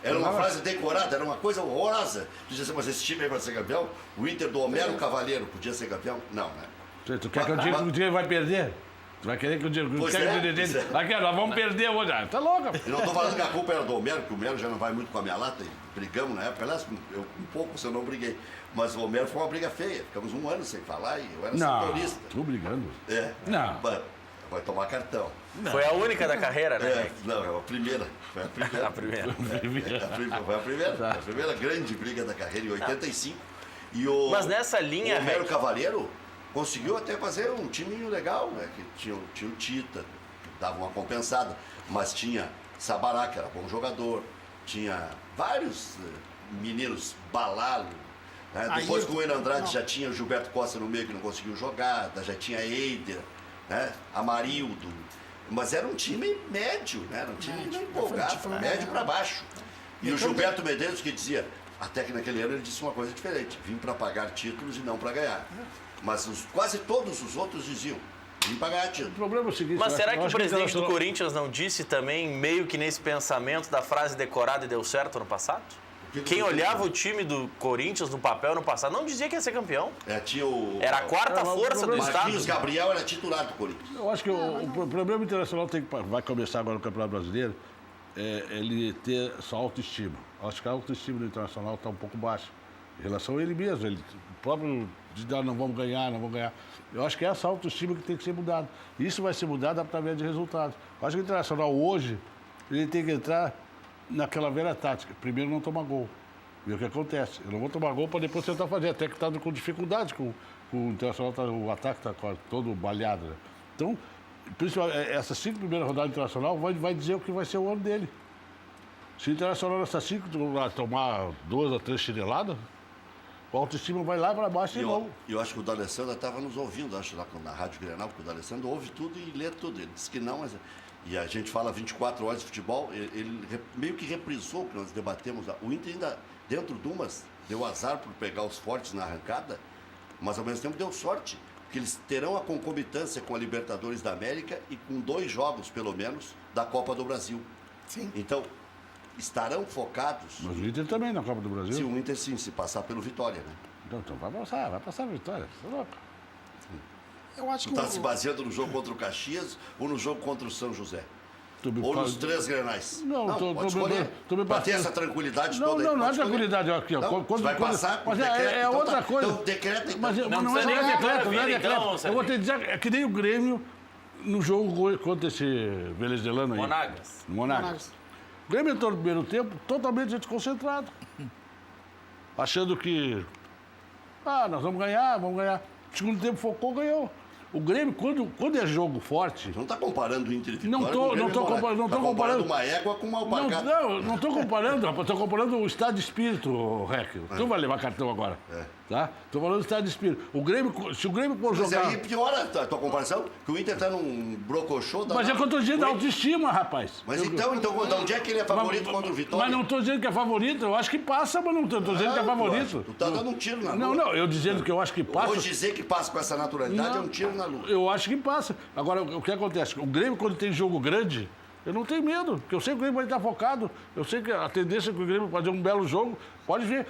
Era uma frase decorada, era uma coisa horrorosa. Tu dizia assim, mas esse time aí vai ser campeão? O Inter do Homero Cavaleiro podia ser campeão? Não, né? Tu quer que eu diga que o time vai perder? Tu vai querer que eu diga que nós vamos perder hoje? Tá louco? Eu não estou falando que a culpa era do Homero, porque o Homero já não vai muito com a minha lata, e brigamos na época. Aliás, eu um pouco, se eu não briguei. Mas o Homero foi uma briga feia. Ficamos 1 ano sem falar e eu era setorista. Tô brigando. Não. Vai tomar cartão. Foi a única da carreira, né? Não, é a primeira. Foi a primeira. A primeira. Foi a primeira. A primeira grande briga da carreira, em 85. Mas nessa linha... O Homero Cavaleiro conseguiu até fazer um timinho legal, né? Que tinha o Tita, que dava uma compensada. Mas tinha Sabará, que era bom jogador. Tinha vários meninos, Balalo. Né? Depois com o Enio Andrade já tinha o Gilberto Costa no meio, que não conseguiu jogar. Já tinha Eider, né? Amarildo. Mas era um time médio, né? Era um time empolgado, médio para baixo. E o Gilberto Medeiros que dizia, até que naquele ano ele disse uma coisa diferente, vim para pagar títulos e não para ganhar. Mas quase todos os outros diziam, vim para ganhar títulos. O problema é o seguinte... Mas será que o presidente do Corinthians não disse também, meio que nesse pensamento da frase decorada e deu certo no passado? Quem olhava o time do Corinthians no papel no passado não dizia que ia ser campeão. Era a quarta força do estado. Marquinhos Gabriel era titular do Corinthians. Eu acho que o problema internacional vai começar agora no Campeonato Brasileiro, ele ter sua autoestima. Eu acho que a autoestima do Internacional está um pouco baixa em relação a ele mesmo. Ele próprio de dar não vamos ganhar. Eu acho que é essa autoestima que tem que ser mudada. Isso vai ser mudado através de resultados. Eu acho que o Internacional hoje, ele tem que entrar naquela velha tática. Primeiro não tomar gol. E o que acontece? Eu não vou tomar gol para depois tentar fazer. Até que está com dificuldade, com o Internacional, o ataque está todo balhado. Né? Então, principalmente, essas 5 primeiras rodadas internacional vai dizer o que vai ser o ano dele. Se o Internacional nessas 5 tomar 2 ou 3 chineladas, o autoestima vai lá para baixo de novo. Eu acho que o D'Alessandro estava nos ouvindo, acho, lá na Rádio Grenal, porque o D'Alessandro ouve tudo e lê tudo. Ele disse que não, mas... E a gente fala 24 horas de futebol, ele meio que reprisou o que nós debatemos. O Inter ainda, dentro de umas, deu azar por pegar os fortes na arrancada, mas ao mesmo tempo deu sorte, porque eles terão a concomitância com a Libertadores da América e com 2 jogos, pelo menos, da Copa do Brasil. Sim. Então, estarão focados... Mas o Inter também na Copa do Brasil? Se o Inter, sim, se passar pelo Vitória, né? Então vai passar a Vitória. Você é louco. Eu acho que está se baseando no jogo contra o Caxias ou no jogo contra o São José? Ou nos 3 grenais? Não, pode escolher. Para ter essa tranquilidade toda aí. Não é tranquilidade. Aqui, vai passar por decreto. É outra coisa. Então, decreto, então. Mas não é decreto. Eu vou te dizer, é que nem o Grêmio no jogo contra esse venezuelano aí. Monagas. O Grêmio entrou no primeiro tempo totalmente desconcentrado. Achando que... nós vamos ganhar. O segundo tempo focou, ganhou. O Grêmio, quando é jogo forte... Não está comparando o Inter e Vitória Não estou comparando uma égua com uma alpacada. Não estou comparando, rapaz. Estou comparando o estado de espírito, Rec. Tu vai levar cartão agora. Tá? Estou falando do estado de espírito. Se o Grêmio for jogar... Mas aí piora a tua comparação, que o Inter está num brocochô... Mas é que eu estou dizendo da autoestima, rapaz. Mas então, onde é que ele é favorito contra o Vitória? Mas não estou dizendo que é favorito. Eu acho que passa, mas não estou dizendo que é favorito. Tu está dando um tiro na lua. Não, eu dizendo que eu acho que passa... Vou dizer que passa com essa naturalidade é um tiro na lua. Eu acho que passa. Agora, o que acontece? O Grêmio, quando tem jogo grande, eu não tenho medo, porque eu sei que o Grêmio vai estar focado. Eu sei que a tendência é que o Grêmio fazer um belo jogo. Pode ver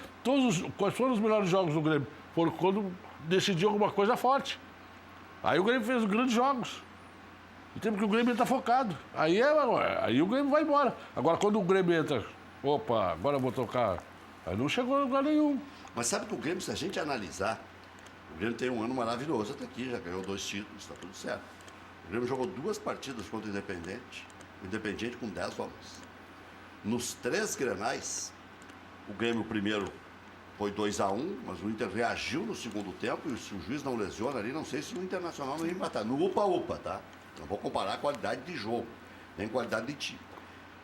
quais foram os melhores jogos do Grêmio. Foram quando decidiu alguma coisa forte. Aí o Grêmio fez grandes jogos. O tempo que o Grêmio está focado. Aí o Grêmio vai embora. Agora, quando o Grêmio entra, agora eu vou tocar. Aí não chegou a lugar nenhum. Mas sabe que o Grêmio, se a gente analisar, o Grêmio tem um ano maravilhoso até aqui, já ganhou 2 títulos, está tudo certo. O Grêmio jogou 2 partidas contra o Independiente com 10 homens. nos 3 Grenais, o Grêmio primeiro foi 2-1, mas o Inter reagiu no segundo tempo e se o juiz não lesiona ali, não sei se o Internacional não ia empatar. No upa-upa, tá? Não vou comparar a qualidade de jogo, nem qualidade de time.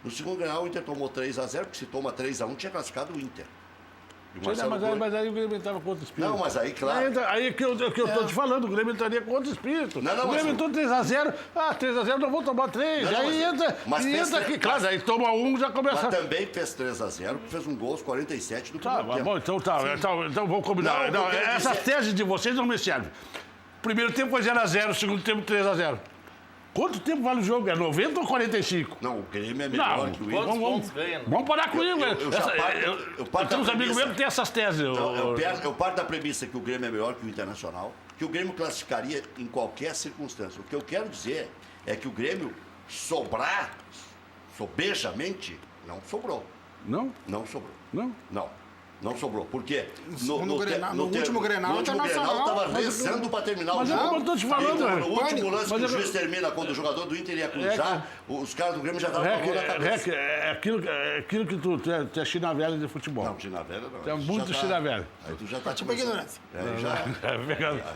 No segundo Grenal, o Inter tomou 3-0, porque se toma 3-1, tinha classificado o Inter. Mas aí o Grêmio estava contra o espírito. Não, mas aí, claro. Aí é que eu estou te falando, o Grêmio entraria contra o espírito. Não, o Grêmio entrou 3-0. 3-0, não vou tomar 3. Aí entra aqui, claro, aí toma 1, já começa. Mas também fez 3-0, fez um gol aos 47 do primeiro tempo. Bom, então vamos combinar. Não, essa tese de vocês não me serve. Primeiro tempo foi 0-0, segundo tempo 3-0. Quanto tempo vale o jogo? É 90 ou 45? Não, o Grêmio é melhor que o Inter. Vamos parar comigo. Eu parto uns amigos meus que têm essas teses. Eu parto da premissa que o Grêmio é melhor que o Internacional, que o Grêmio classificaria em qualquer circunstância. O que eu quero dizer é que o Grêmio sobejamente, não sobrou. Não? Não sobrou. Não? Não sobrou. Por quê? No último Grenal, o Internacional estava rezando para terminar o jogo. Mas eu estou te falando. No último lance que o juiz termina, quando o jogador do Inter ia cruzar, os caras do Grêmio já estavam com a mão na cabeça. É aquilo que tu é china velha de futebol. Não, china velha não. Tu é muito china velha. Aí tu já está tipo ignorância.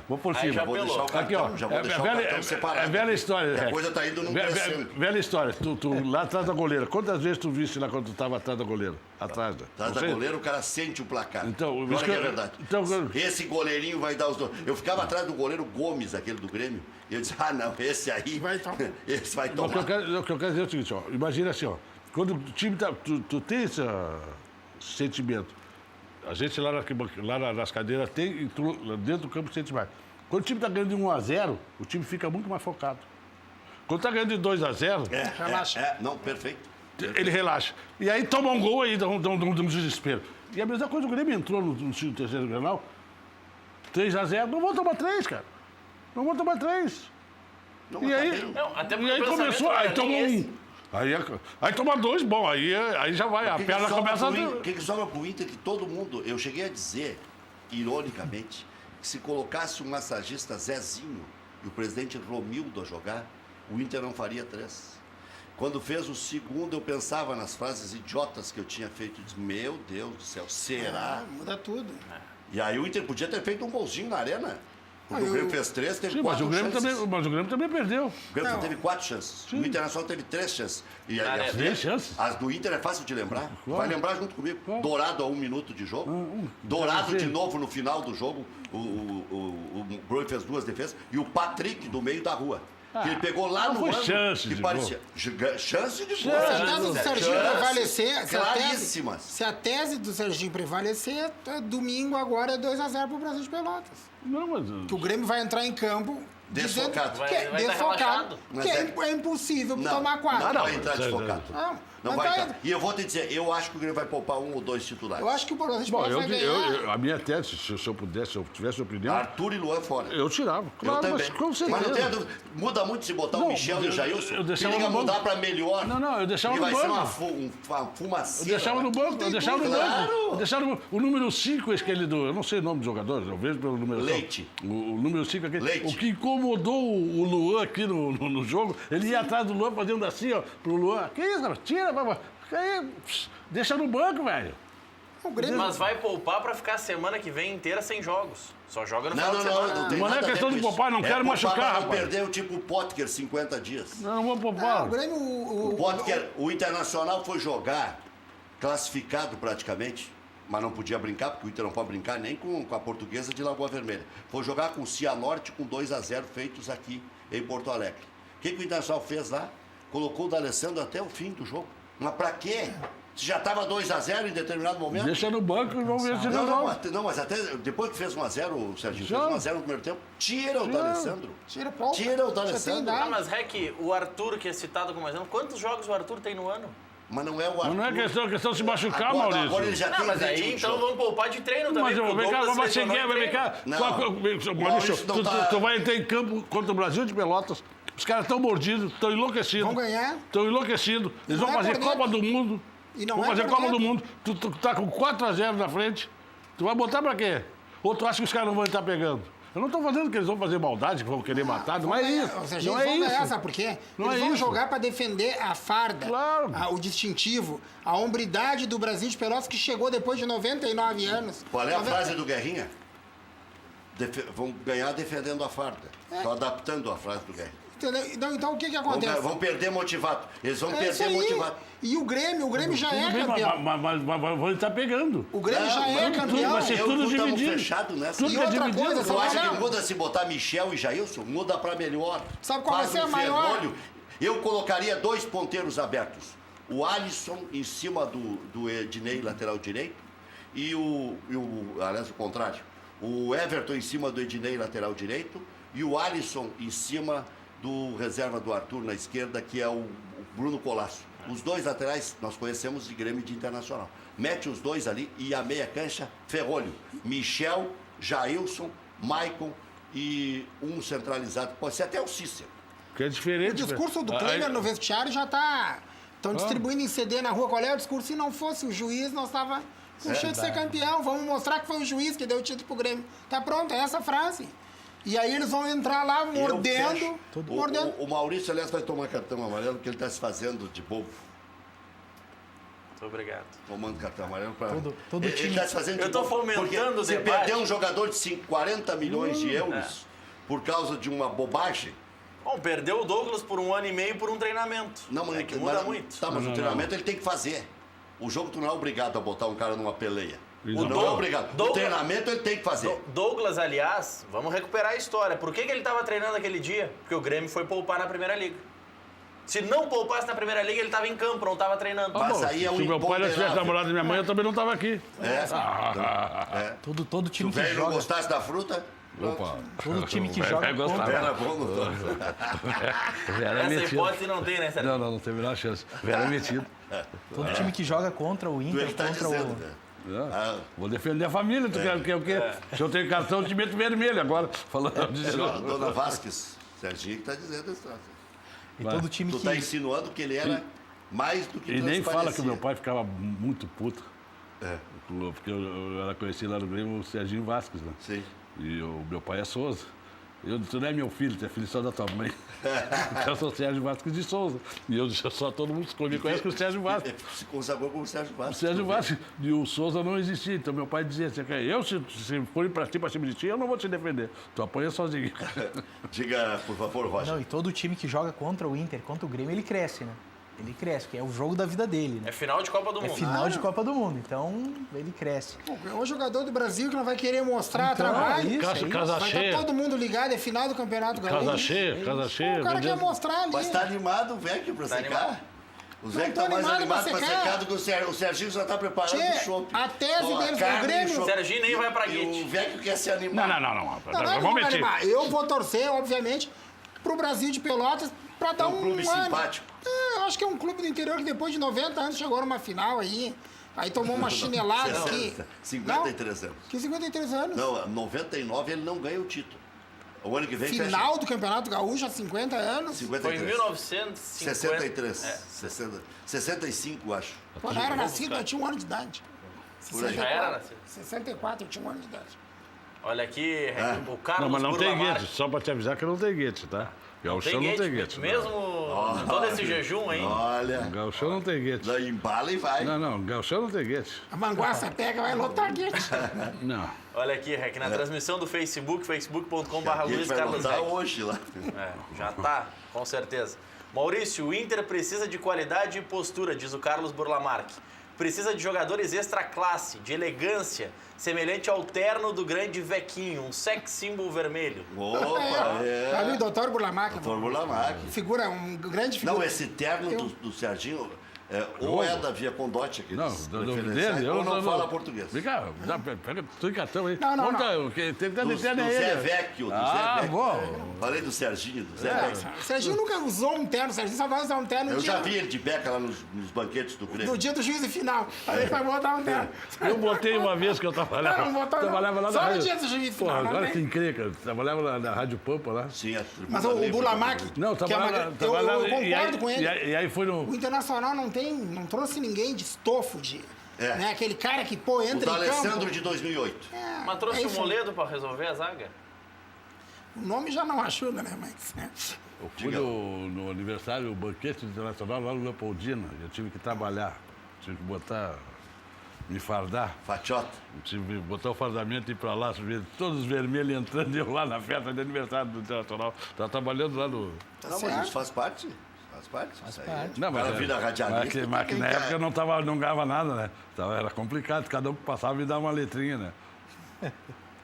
Vou por cima. Vou deixar o cartão, já vou deixar o cartão separado. É velha história. A coisa está indo num crescendo. Velha história. Tu lá atrás da goleira. Quantas vezes tu viste lá quando tu estava atrás da goleira? Atrás da goleira, o cara sente o placar. Então, que é verdade. Esse goleirinho vai dar os dois. Eu ficava atrás do goleiro Gomes, aquele do Grêmio, e eu disse, não, esse aí esse vai tomar. O que eu quero dizer é o seguinte, imagina assim, quando o time tá, tu tem esse sentimento, a gente lá nas cadeiras tem, e tu, dentro do campo sente mais. Quando o time está ganhando de 1-0, o time fica muito mais focado. Quando está ganhando de 2-0, relaxa. Não, perfeito. Ele relaxa. E aí toma um gol e dá um desespero. E a mesma coisa, o Grêmio entrou no terceiro Grenal, 3-0, não vou tomar 3, cara. Não vou tomar 3. E aí começou, aí tomou 1. Aí toma 2, bom, aí já vai, a perna começa a... O que sobra pro Inter que todo mundo... Eu cheguei a dizer, ironicamente, que se colocasse um massagista Zezinho e o presidente Romildo a jogar, o Inter não faria 3. Quando fez o segundo, eu pensava nas frases idiotas que eu tinha feito. Eu disse, meu Deus do céu, será? Muda tudo. E aí o Inter podia ter feito um golzinho na arena. Porque o Grêmio fez 3, teve 4 chances. Mas o Grêmio também perdeu. O Grêmio teve 4 chances. Sim. O Internacional teve 3 chances. E aí, 3 chances? As do Inter é fácil de lembrar. Vai lembrar junto comigo. Dourado a 1 minuto de jogo. Dourado de novo no final do jogo. O Broi fez 2 defesas. E o Patrick do meio da rua. Que ele pegou lá no ângulo que parecia... Chance de gol. Se a tese do Serginho prevalecer... Claríssimas. Se a tese do Serginho prevalecer, domingo agora é 2-0 pro Brasil de Pelotas. Não, mas... Que o Grêmio vai entrar em campo... Desfocado. Desfocado. Que é impossível tomar 4. Não vai entrar desfocado. Não vai entrar. Vai... E eu vou te dizer, eu acho que o Grêmio vai poupar 1 ou 2 titulares. Eu acho que o Brasil de Pelotas vai ganhar. A minha tese, se eu pudesse, se eu tivesse opinião... Arthur e Luan fora. Eu tirava. Claro, eu também. Mas com certeza. Mas não tem dúvida. Muda muito se botar o Michel e o Jailson. Eu deixava no banco. Mudar para melhor. Não, eu deixava no banco. E vai ser uma fumacinha. Eu deixava no banco. Eu deixava no banco. O número 5, aquele do... Eu não sei o nome dos jogadores, eu vejo pelo número... Leite. O número 5, aquele... Leite. O que incomodou o Luan aqui no jogo, ele ia atrás do Luan fazendo assim, pro Luan. Que isso, cara? Tira, vai. Aí, deixa no banco, velho. Mas vai poupar pra ficar a semana que vem inteira sem jogos. Só joga no final de semana. Não é questão de poupar, não quero machucar, rapaz. Perdeu tipo o Potker 50 dias. Não vou poupar. O Potker, o Internacional foi jogar classificado praticamente, mas não podia brincar, porque o Inter não pode brincar nem com a Portuguesa de Lagoa Vermelha. Foi jogar com o Cianorte com 2-0 feitos aqui em Porto Alegre. O que o Internacional fez lá? Colocou o D'Alessandro até o fim do jogo. Mas pra quê? Se já estava 2-0 em determinado momento. Deixa no banco e vamos ver se não, mas até depois que fez 1-0, o Serginho fez 1-0 no primeiro tempo, tira o D'Alessandro. Tira o D'Alessandro. Mas, Rec, o Arthur, que é citado como exemplo, quantos jogos o Arthur tem no ano? Mas não é o Arthur. Mas não é questão de se machucar, agora, Maurício. Agora ele já tem mas aí então vamos poupar de treino também. Mas eu vou vem cá. Maurício, tu vai entrar em campo contra o Brasil de Pelotas. Os caras estão mordidos, estão enlouquecidos. Vão ganhar. Estão enlouquecidos. Eles vão fazer Copa do Mundo. Vão fazer Copa do Mundo. Tu tá com 4-0 na frente. Tu vai botar pra quê? Ou tu acha que os caras não vão estar pegando? Eu não estou falando que eles vão fazer maldade, que vão querer matar, não é isso. Ou seja, não eles é vão ganhar, isso. sabe por quê? Não eles é vão isso. jogar para defender a farda, Claro. o distintivo, a hombridade do Brasil de Pelotas, que chegou depois de 99 anos. Qual é a frase do Guerrinha? Vão ganhar defendendo a farda. Estão adaptando a frase do Guerrinha. Entendeu? Então o que acontece? Vão perder motivado. Eles vão isso perder aí. motivado. E o Grêmio já é Tudo bem, campeão. mas vão estar pegando. O Grêmio já é campeão. vai ser tudo Estamos dividido. fechados nessa. Tudo E que é outra dividido. coisa, Tu acha Não. que muda se botar Michel e Jailson? Muda para melhor. Sabe qual vai Faz ser a um maior? ferrolho. Eu colocaria 2 ponteiros abertos. O Alisson em cima do Ednei, lateral direito, e aliás, o contrário. O Everton em cima do Ednei, lateral direito, e o Alisson em cima do reserva do Arthur na esquerda, que é o Bruno Colasso. Os dois laterais nós conhecemos de Grêmio e de Internacional. Mete os dois ali e a meia cancha, ferrolho. Michel, Jailson, Maicon e um centralizado. Pode ser até o Cícero. Que é diferente. O discurso do Kleber no vestiário já está... Estão distribuindo em CD na rua. Qual é o discurso? Se não fosse o juiz, nós estava com cheio de ser campeão. Vamos mostrar que foi o juiz que deu o título pro Grêmio. Tá pronto, é essa frase. E aí eles vão entrar lá mordendo. O Maurício, aliás, vai tomar cartão amarelo porque ele está se fazendo de bobo. Muito obrigado. Tomando cartão amarelo para... Todo Ele time... está se fazendo de Eu tô bobo. fomentando o Você debate. perder um jogador de 40 milhões de euros por causa de uma bobagem... Bom, perdeu o Douglas por 1 ano e meio por um treinamento. Não, mas, é que muda muito. Tá, mas o treinamento ele tem que fazer. O jogo tu não é obrigado a botar um cara numa peleia. Não. Não é obrigado. O treinamento ele tem que fazer. Douglas, aliás, vamos recuperar a história. Por que ele estava treinando aquele dia? Porque o Grêmio foi poupar na Primeira Liga. Se não poupasse na Primeira Liga, ele estava em campo, não estava treinando. Mas aí é um Se meu pai não tivesse imponderável. namorado da minha mãe, eu também não estava aqui. Todo Se time o que velho não joga... gostasse da fruta... Opa. Todo time que Vai joga gostar. contra... Era bom, não. Essa hipótese não tem, né, Sérgio? Não teve a menor chance. Era metido. Todo time que joga contra o Tu Inter, ele está contra dizendo, o... né? Vou defender a família, tu quer o quê? Se eu tenho cartão, eu te meto vermelho agora. Falando de Dona Vasquez, Serginho que está dizendo isso. E todo time Tu que... está insinuando que ele era mais do que E nem fala que transparecia. o meu pai ficava muito puto. Porque eu era conhecido lá no Grêmio, o Serginho Vasquez, né? Sim. E o meu pai é Souza. Tu não é meu filho, tu é filho só da tua mãe. Eu sou o Sérgio Vasquez de Souza. E eu só todo mundo me conhece com o Sérgio Vasquez. Se consagrou como Sérgio O Vasquez. Sérgio Vasquez. E o Souza não existia. Então meu pai dizia assim, se for pra cima de ti, eu não vou te defender. Tu apanha sozinho. Diga, por favor, Roger. Não, e todo time que joga contra o Inter, contra o Grêmio, ele cresce, né? Ele cresce, que é o jogo da vida dele, né? É final de Copa do É Mundo. final de Copa do Mundo, então ele cresce. É o jogador do Brasil que não vai querer mostrar Então, trabalho. é isso, Casa, é casa Vai cheia. estar todo mundo ligado, é final do Campeonato Gaúcho. Casa cheia, casa cheia. O cara quer vendendo. mostrar ali. Mas está animado o Vecchio para Tá secar? animado. O Vecchio tô está mais animado animado pra para secar. secar do que o Serginho já está preparando Tchê, o chopp. a tese Ó, deles carne do Grêmio- e chopp. Serginho nem vai pra E Guite. o Vecchio quer se animar. Não. Não, não é que Vamos vou meter. animar. Eu vou torcer, obviamente, pro Brasil de Pelotas para dar um clube ano. simpático. Eu acho que é um clube do interior que depois de 90 anos chegou numa final aí. Aí tomou uma chinelada aqui. 53 anos. Que 53 anos. Não, 99 ele não ganha o título. O ano que vem Final do Campeonato Gaúcho há 50 anos. 53. Foi em 1950. 63. 65, acho. Pô, eu era nascido, eu tinha 1 ano de idade. Por aí. Já era nascido. 64, eu tinha 1 ano de idade. Olha aqui, o Carlos Não, mas não tem Burlamarque. guete. Só pra te avisar que não tem guete, tá? Gauchão não tem guete. Mesmo todo esse jejum aí. Olha, Gauchão não tem guete. daí embala e vai. Não, Gauchão não tem guete. A manguaça pega, vai lotar aqui. Não. Olha aqui, Rec, na transmissão do Facebook, facebook.com.br A gente Luiz vai Carlos botar Rec. hoje lá. Já tá, com certeza. Maurício, o Inter precisa de qualidade e postura, diz o Carlos Burlamarque. Precisa de jogadores extra classe, de elegância, semelhante ao terno do grande Vequinho, um sex symbol vermelho. Opa, Meu amigo, doutor Burlamac. Fórmula Mac. Figura, um grande figura. Não, esse terno do Serginho, ou é da Via Condotti aqui. Não, dele, ou não fala português. Vem cá, pega tu cartão aí. Não. Tem que dar Do interno Zé ele. Vecchio, do Zé Ah, Vecchio. bom. Falei do Serginho, do Zé Vecchio. O Serginho nunca usou um terno, o Serginho só vai usar um terno no Eu dia, já vi ele de beca lá nos banquetes do Grêmio. no dia do juízo final. Aí ele vai botar um terno. Eu botei uma vez que eu trabalhava. Não botou, não. Trabalhava lá Só na no rádio. dia do juízo Pô, final, não agora tem? que encrenca. Trabalhava lá na Rádio Pampa lá. Sim, a tribuna Mas o livre Burlamac, do- Não, que é uma- trabalhava. eu concordo com ele. E aí foi no. O Internacional não trouxe ninguém de estofo, né? Aquele cara que, pô, O entra do em campo. Alessandro de 2008. Mas trouxe é o isso. Moledo pra resolver a zaga? O nome já não ajuda, né? Mas... Eu fui no aniversário, o banquete internacional lá no Leopoldina. Eu tive que trabalhar, tive que me fardar. Fatiota. Tive que botar o fardamento e ir pra lá, todos os vermelhos entrando, eu lá na festa de aniversário do Internacional. Estava trabalhando lá no... Não, mas isso faz parte. Faz parte. Não, mas o cara vira radialista. Mas que na época não ganhava nada, né? Então era complicado, cada um que passava me dava uma letrinha, né?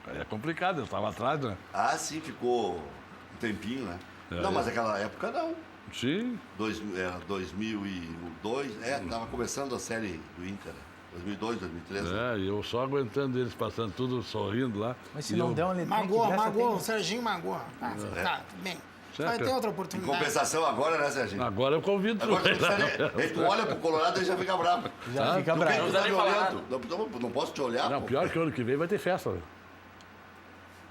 É complicado, eu estava atrás, né? Ah, sim, ficou um tempinho, né? Não, mas naquela época não. Sim. 2002, tava começando a série do Inter, 2002, 2003. E eu só aguentando eles passando tudo sorrindo lá. Mas se não der uma letrinha... Magoou, o Serginho magoou. Tá, tudo bem. Vai ter outra oportunidade. Em compensação agora, né, Serginho? Agora eu convido tu. Tu olha pro Colorado e já fica bravo. Fica bravo. Tu tá me olhando. Não posso te olhar, Não, pior que o ano que vem vai ter festa. Né?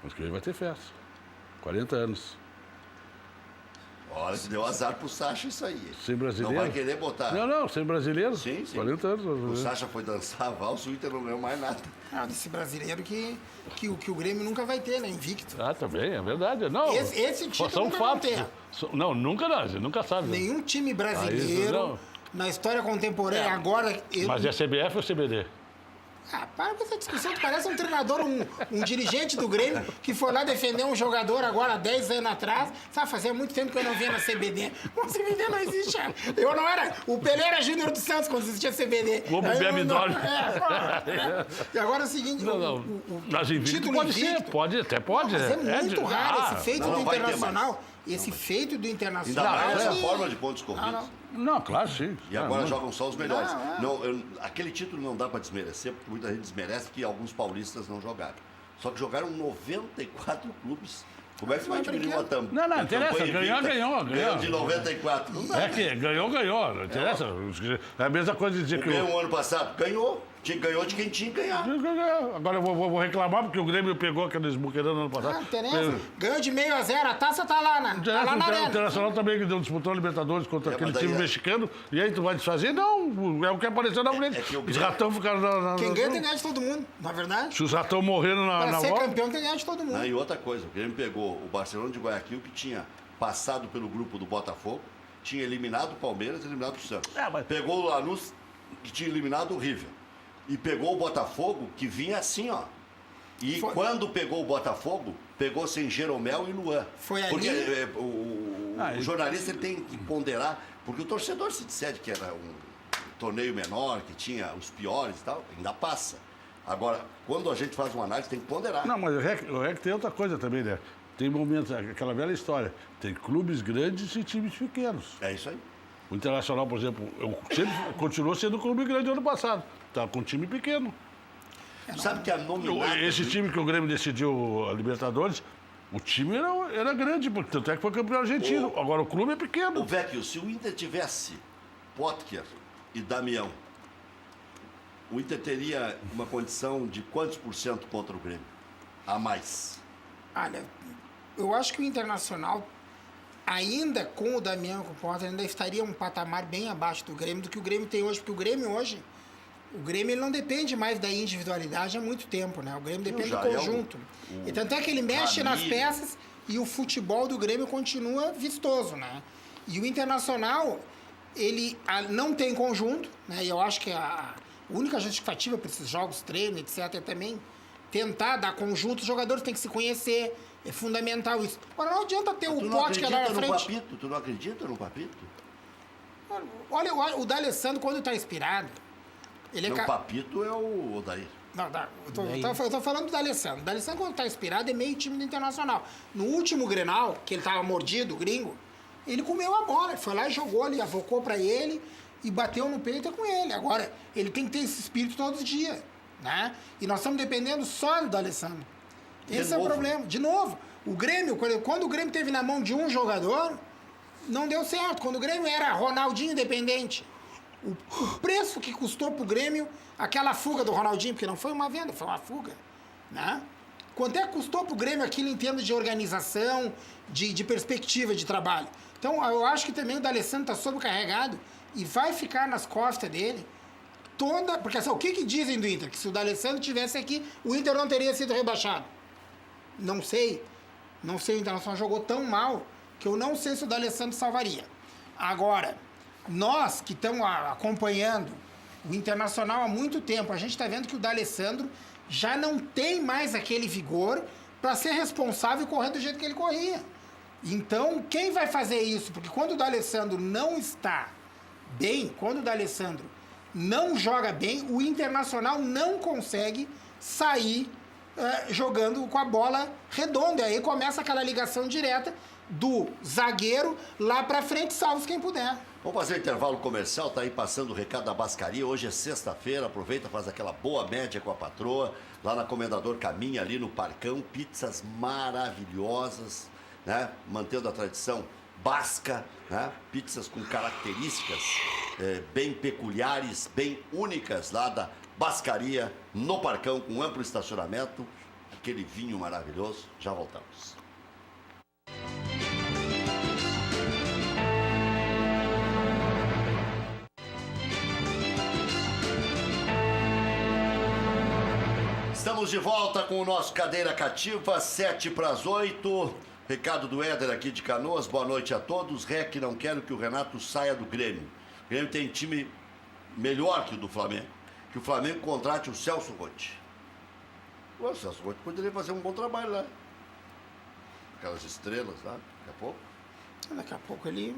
Ano que vem vai ter festa. 40 anos. Olha, que deu azar pro Sacha isso aí. Sem brasileiro? Não vai querer botar. Não, sem brasileiro. Sim. 40 anos. O Sacha foi dançar a valsa, o Inter não ganhou mais nada. Desse brasileiro que o Grêmio nunca vai ter, né? Invicto. Também, é verdade. Não, esse título são nunca fatos. vai ter. Não, nunca não, você nunca sabe. Nenhum time brasileiro, na história contemporânea, agora... Mas é CBF ou CBD? Para com essa discussão, tu parece um treinador, um dirigente do Grêmio que foi lá defender um jogador agora 10 anos atrás. Sabe, fazia muito tempo que eu não via na CBD. O CBD não existe. Eu não era... O Pelé era Júnior dos Santos quando existia CBD. Como bebe dólar. E agora é o seguinte... Mas invicto pode ser, até pode. Mas é muito raro esse feito do Internacional. Esse feito do Internacional... Ainda mais essa forma de pontos corridos. Não, claro, sim. E agora jogam só os melhores. Aquele título não dá para desmerecer, porque muita gente desmerece que alguns paulistas não jogaram. Só que jogaram 94 clubes. Como é que vai diminuir uma tampa? Não interessa, ganhou. Ganhou de 94. Não dá, ganhou. Não interessa. É a mesma coisa de dizer que... Ganhou o ano passado? Ganhou. Ganhou de quem tinha que ganhar. Agora eu vou reclamar porque o Grêmio pegou aqueles buqueirão no ano passado. Não interessa. Ganhou de 1-0, a taça tá lá na arena. O Internacional também disputou a Libertadores contra aquele time mexicano. E aí tu vai desfazer? Não, é o que apareceu na frente. Os ratão ficaram na... Quem ganha tem que ganhar de todo mundo, na verdade. Se os ratão morreram na volta... Para ser volta... campeão tem que ganhar de todo mundo. E outra coisa, o Grêmio pegou o Barcelona de Guayaquil, que tinha passado pelo grupo do Botafogo, tinha eliminado o Palmeiras e eliminado o Santos. Pegou o Lanús, que tinha eliminado o River. E pegou o Botafogo, que vinha assim, ó. E quando pegou o Botafogo, pegou sem Jeromel e Luan. Foi ali... Porque o jornalista ele tem que ponderar, porque o torcedor se disser que era um torneio menor, que tinha os piores e tal, ainda passa. Agora, quando a gente faz uma análise, tem que ponderar. Não, mas o REC tem outra coisa também, né? Tem momentos, aquela velha história, tem clubes grandes e times pequenos. É isso aí. O Internacional, por exemplo, continuou sendo um clube grande ano passado. Tá com um time pequeno. Sabe que a nominata... Esse time que o Grêmio decidiu a Libertadores, o time era grande, porque tanto é que foi campeão argentino. Agora o clube é pequeno. O Vecchio, se o Inter tivesse Potker e Damião, o Inter teria uma condição de quantos % contra o Grêmio? A mais? Olha, eu acho que o Internacional, ainda com o Damião e com o Potker, ainda estaria um patamar bem abaixo do Grêmio, do que o Grêmio tem hoje, porque o Grêmio hoje... O Grêmio ele não depende mais da individualidade há muito tempo, né? O Grêmio depende do conjunto. E tanto é que ele mexe nas peças e o futebol do Grêmio continua vistoso, né? E o Internacional, ele não tem conjunto, né? E eu acho que a única justificativa para esses jogos, treino, etc., é também tentar dar conjunto. Os jogadores têm que se conhecer, é fundamental isso. Agora, não adianta ter o Potker lá na frente. Tu não acredita no Papito? Olha, o D'Alessandro, quando está inspirado... O Papito é o Odair. Não, eu tô falando do D'Alessandro. O D'Alessandro, quando tá inspirado, é meio time do Internacional. No último Grenal, que ele tava mordido, o gringo, ele comeu a bola. Ele foi lá e jogou, ele avocou pra ele e bateu no peito com ele. Agora, ele tem que ter esse espírito todos os dias, né? E nós estamos dependendo só do D'Alessandro. Esse é o problema. De novo, o Grêmio, quando o Grêmio teve na mão de um jogador, não deu certo. Quando o Grêmio era Ronaldinho independente, o preço que custou pro Grêmio aquela fuga do Ronaldinho, porque não foi uma venda, foi uma fuga, né? Quanto é que custou pro Grêmio aquilo em termos de organização, de perspectiva de trabalho? Então, eu acho que também o D'Alessandro está sobrecarregado e vai ficar nas costas dele toda... Porque assim, o que dizem do Inter? Que se o D'Alessandro estivesse aqui, o Inter não teria sido rebaixado. Não sei. Não sei, o Internacional jogou tão mal que eu não sei se o D'Alessandro salvaria. Agora, nós que estamos acompanhando o Internacional há muito tempo, a gente está vendo que o D'Alessandro já não tem mais aquele vigor para ser responsável e correr do jeito que ele corria. Então, quem vai fazer isso? Porque quando o D'Alessandro não está bem, quando o D'Alessandro não joga bem, o Internacional não consegue sair jogando com a bola redonda. E aí começa aquela ligação direta do zagueiro lá para frente, salve quem puder. Vamos fazer um intervalo comercial, tá aí passando o recado da Bascaria. Hoje é sexta-feira, aproveita, faz aquela boa média com a patroa. Lá na Comendador Caminha, ali no Parcão, pizzas maravilhosas, né? Mantendo a tradição basca, né? Pizzas com características bem peculiares, bem únicas lá da Bascaria, no Parcão, com amplo estacionamento. Aquele vinho maravilhoso. Já voltamos. Estamos de volta com o nosso Cadeira Cativa, 7:08. Recado do Éder aqui de Canoas. Boa noite a todos. Rec, não quero que o Renato saia do Grêmio. O Grêmio tem time melhor que o do Flamengo. Que o Flamengo contrate o Celso Roth. O Celso Roth poderia fazer um bom trabalho lá. Aquelas estrelas lá, daqui a pouco. Daqui a pouco ele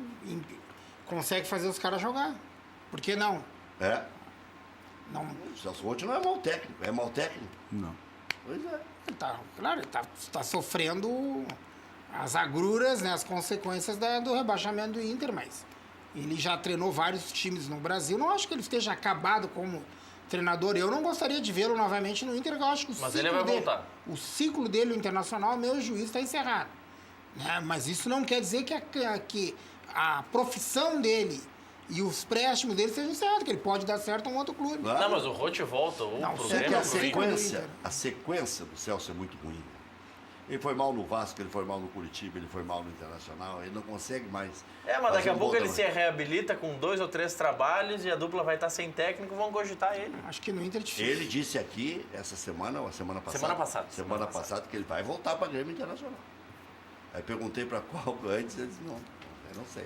consegue fazer os caras jogar. Por que não? Não. O Celso Roth não é mau técnico. É mau técnico? Não. Pois é. Ele tá sofrendo as agruras, né, as consequências do rebaixamento do Inter, mas ele já treinou vários times no Brasil. Não acho que ele esteja acabado como treinador. Eu não gostaria de vê-lo novamente no Inter, eu acho que mas ele vai voltar. O ciclo dele no Internacional, meu juiz, está encerrado. Né? Mas isso não quer dizer que a profissão dele e os préstimos dele sejam encerrados, que ele pode dar certo a um outro clube. Não, mas o Roth volta ou pro Grêmio. Que a sequência do Celso é muito ruim. Ele foi mal no Vasco, ele foi mal no Curitiba, ele foi mal no Internacional, ele não consegue mais. Mas daqui a pouco ele se reabilita com 2 ou 3 trabalhos e a dupla vai estar sem técnico, vão cogitar ele. Acho que no Inter é difícil. Ele disse aqui, essa semana, ou a semana passada? Semana passada, que ele vai voltar para Grêmio Internacional. Aí perguntei para qual antes, ele disse, não, eu não sei.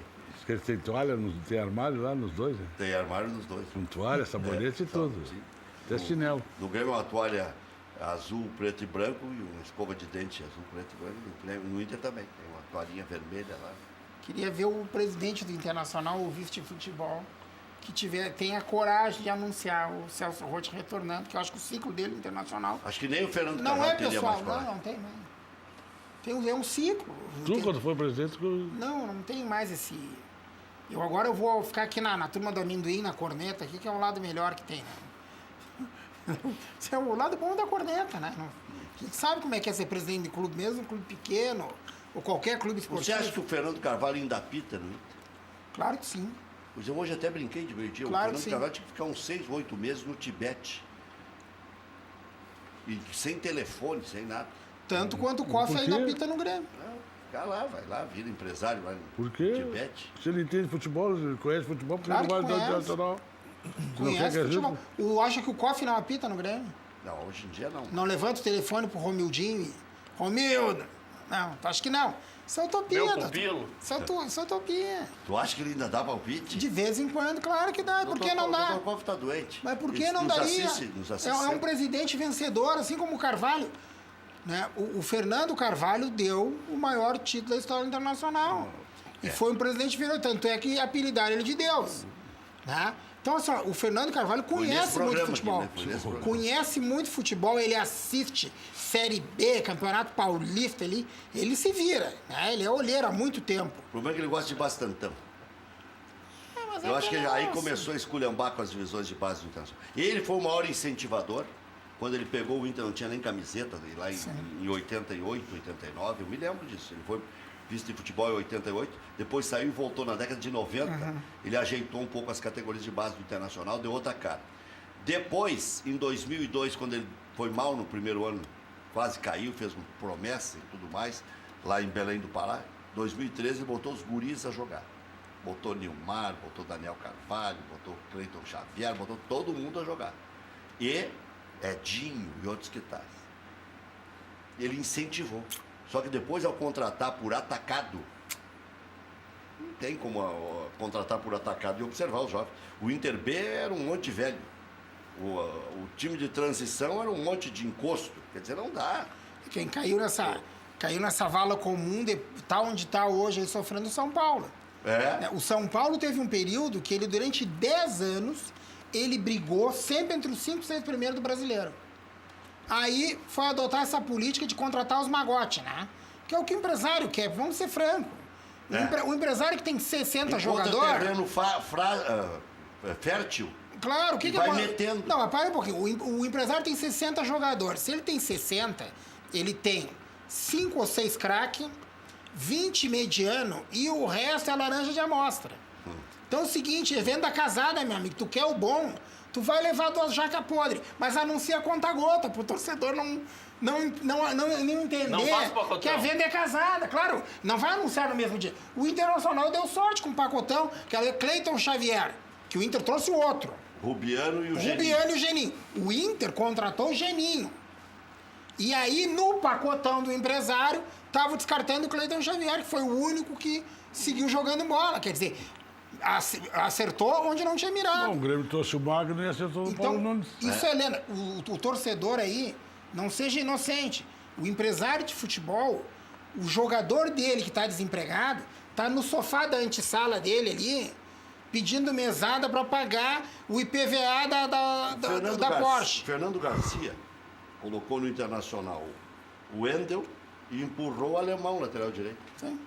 Ele tem toalha, tem armário lá nos dois? Né? Tem armário nos dois. Com toalha, sabonete e tudo. Sim. Até chinelo. No Grêmio uma toalha azul, preto e branco e uma escova de dente azul, preto e branco. No Inter também, tem uma toalhinha vermelha lá. Queria ver o presidente do Internacional, o vice de futebol, que tenha coragem de anunciar o Celso Roth retornando, que eu acho que o ciclo dele Internacional... Acho que nem o Fernando Não Carvalho é, pessoal, não tem mais. É um ciclo. Quando foi presidente... Não tem mais esse... Agora eu vou ficar aqui na turma do amendoim, na corneta aqui, que é o lado melhor que tem, né? Esse é o lado bom da corneta, né? A gente sabe como é que é ser presidente de clube, mesmo um clube pequeno, ou qualquer clube esportivo. Você acha que o Fernando Carvalho ainda apita no Inter? Claro que sim. Pois eu hoje até brinquei de meio-dia. Claro, o Fernando Carvalho tinha que ficar uns 6 ou 8 meses no Tibete. E sem telefone, sem nada. Tanto quanto o Koff ainda apita no Grêmio. Fica lá, vai lá, vira empresário lá no Tibete. Se ele entende futebol, ele conhece futebol, porque ele vai do Internacional. Conhece futebol. Acha que o Koff não apita no Grêmio? Não, hoje em dia não. Não levanta o telefone pro Romildinho e... Romildo! Não, acho que não. Isso é utopia. Meu pupilo. Isso é utopia. Tu acha que ele ainda dá palpite? De vez em quando, claro que dá. Por que não dá? O Koff tá doente. Mas por que não daria? É um presidente vencedor, assim como o Carvalho. Né? O Fernando Carvalho deu o maior título da história internacional. E foi um presidente vencedor. Tanto é que apelidaram ele de Deus. Né? Então, assim, o Fernando Carvalho conhece muito futebol. Aqui, né? Conhece muito futebol, ele assiste Série B, Campeonato Paulista, ele se vira. Né? Ele é olheiro há muito tempo. O problema é que ele gosta de bastantão. Eu acho que aí começou a esculhambar com as divisões de base do Internacional. E ele foi o maior incentivador. Quando ele pegou o Inter, não tinha nem camiseta, lá em 88, 89, eu me lembro disso. Ele foi vice de futebol em 88, depois saiu e voltou na década de 90. Ele ajeitou um pouco as categorias de base do Internacional, deu outra cara. Depois, em 2002, quando ele foi mal no primeiro ano, quase caiu, fez uma promessa e tudo mais, lá em Belém do Pará, em 2013 ele botou os guris a jogar. Botou Nilmar, botou Daniel Carvalho, botou Cleiton Xavier, botou todo mundo a jogar. E Edinho e outros que tais. Ele incentivou. Só que depois, ao contratar por atacado, não tem como contratar por atacado e observar os jovens. O Inter B era um monte de velho. O time de transição era um monte de encosto. Quer dizer, não dá. Quem caiu nessa vala comum, tá onde está hoje, aí, sofrendo o São Paulo. O São Paulo teve um período que ele, durante 10 anos, ele brigou sempre entre os 5 e 6 primeiros do brasileiro. Aí foi adotar essa política de contratar os magotes, né? Que é o que o empresário quer, vamos ser francos. O empresário que tem 60 jogadores... terreno fértil... Claro, o que vai metendo. Não, mas para um pouquinho. O empresário tem 60 jogadores. Se ele tem 60, ele tem 5 ou 6 craques, 20 mediano e o resto é laranja de amostra. Então é o seguinte, é venda casada, meu amigo. Tu quer o bom, tu vai levar 2 jacas podres, mas anuncia conta-gota pro torcedor não entender que a venda é casada. Claro, não vai anunciar no mesmo dia. O Internacional deu sorte com o pacotão, que era Cleiton Xavier, que o Inter trouxe o outro. Rubiano e o Geninho. O Inter contratou o Geninho. E aí, no pacotão do empresário, tava descartando o Cleiton Xavier, que foi o único que seguiu jogando bola. Quer dizer, acertou onde não tinha mirado. Bom, o Grêmio trouxe o Magno e acertou o Paulo Nunes. Isso, Helena, o torcedor aí, não seja inocente. O empresário de futebol, o jogador dele que está desempregado, tá no sofá da antessala dele ali, pedindo mesada para pagar o IPVA da Porsche. Fernando Garcia colocou no Internacional o Wendel e empurrou o alemão, lateral direito. Sim.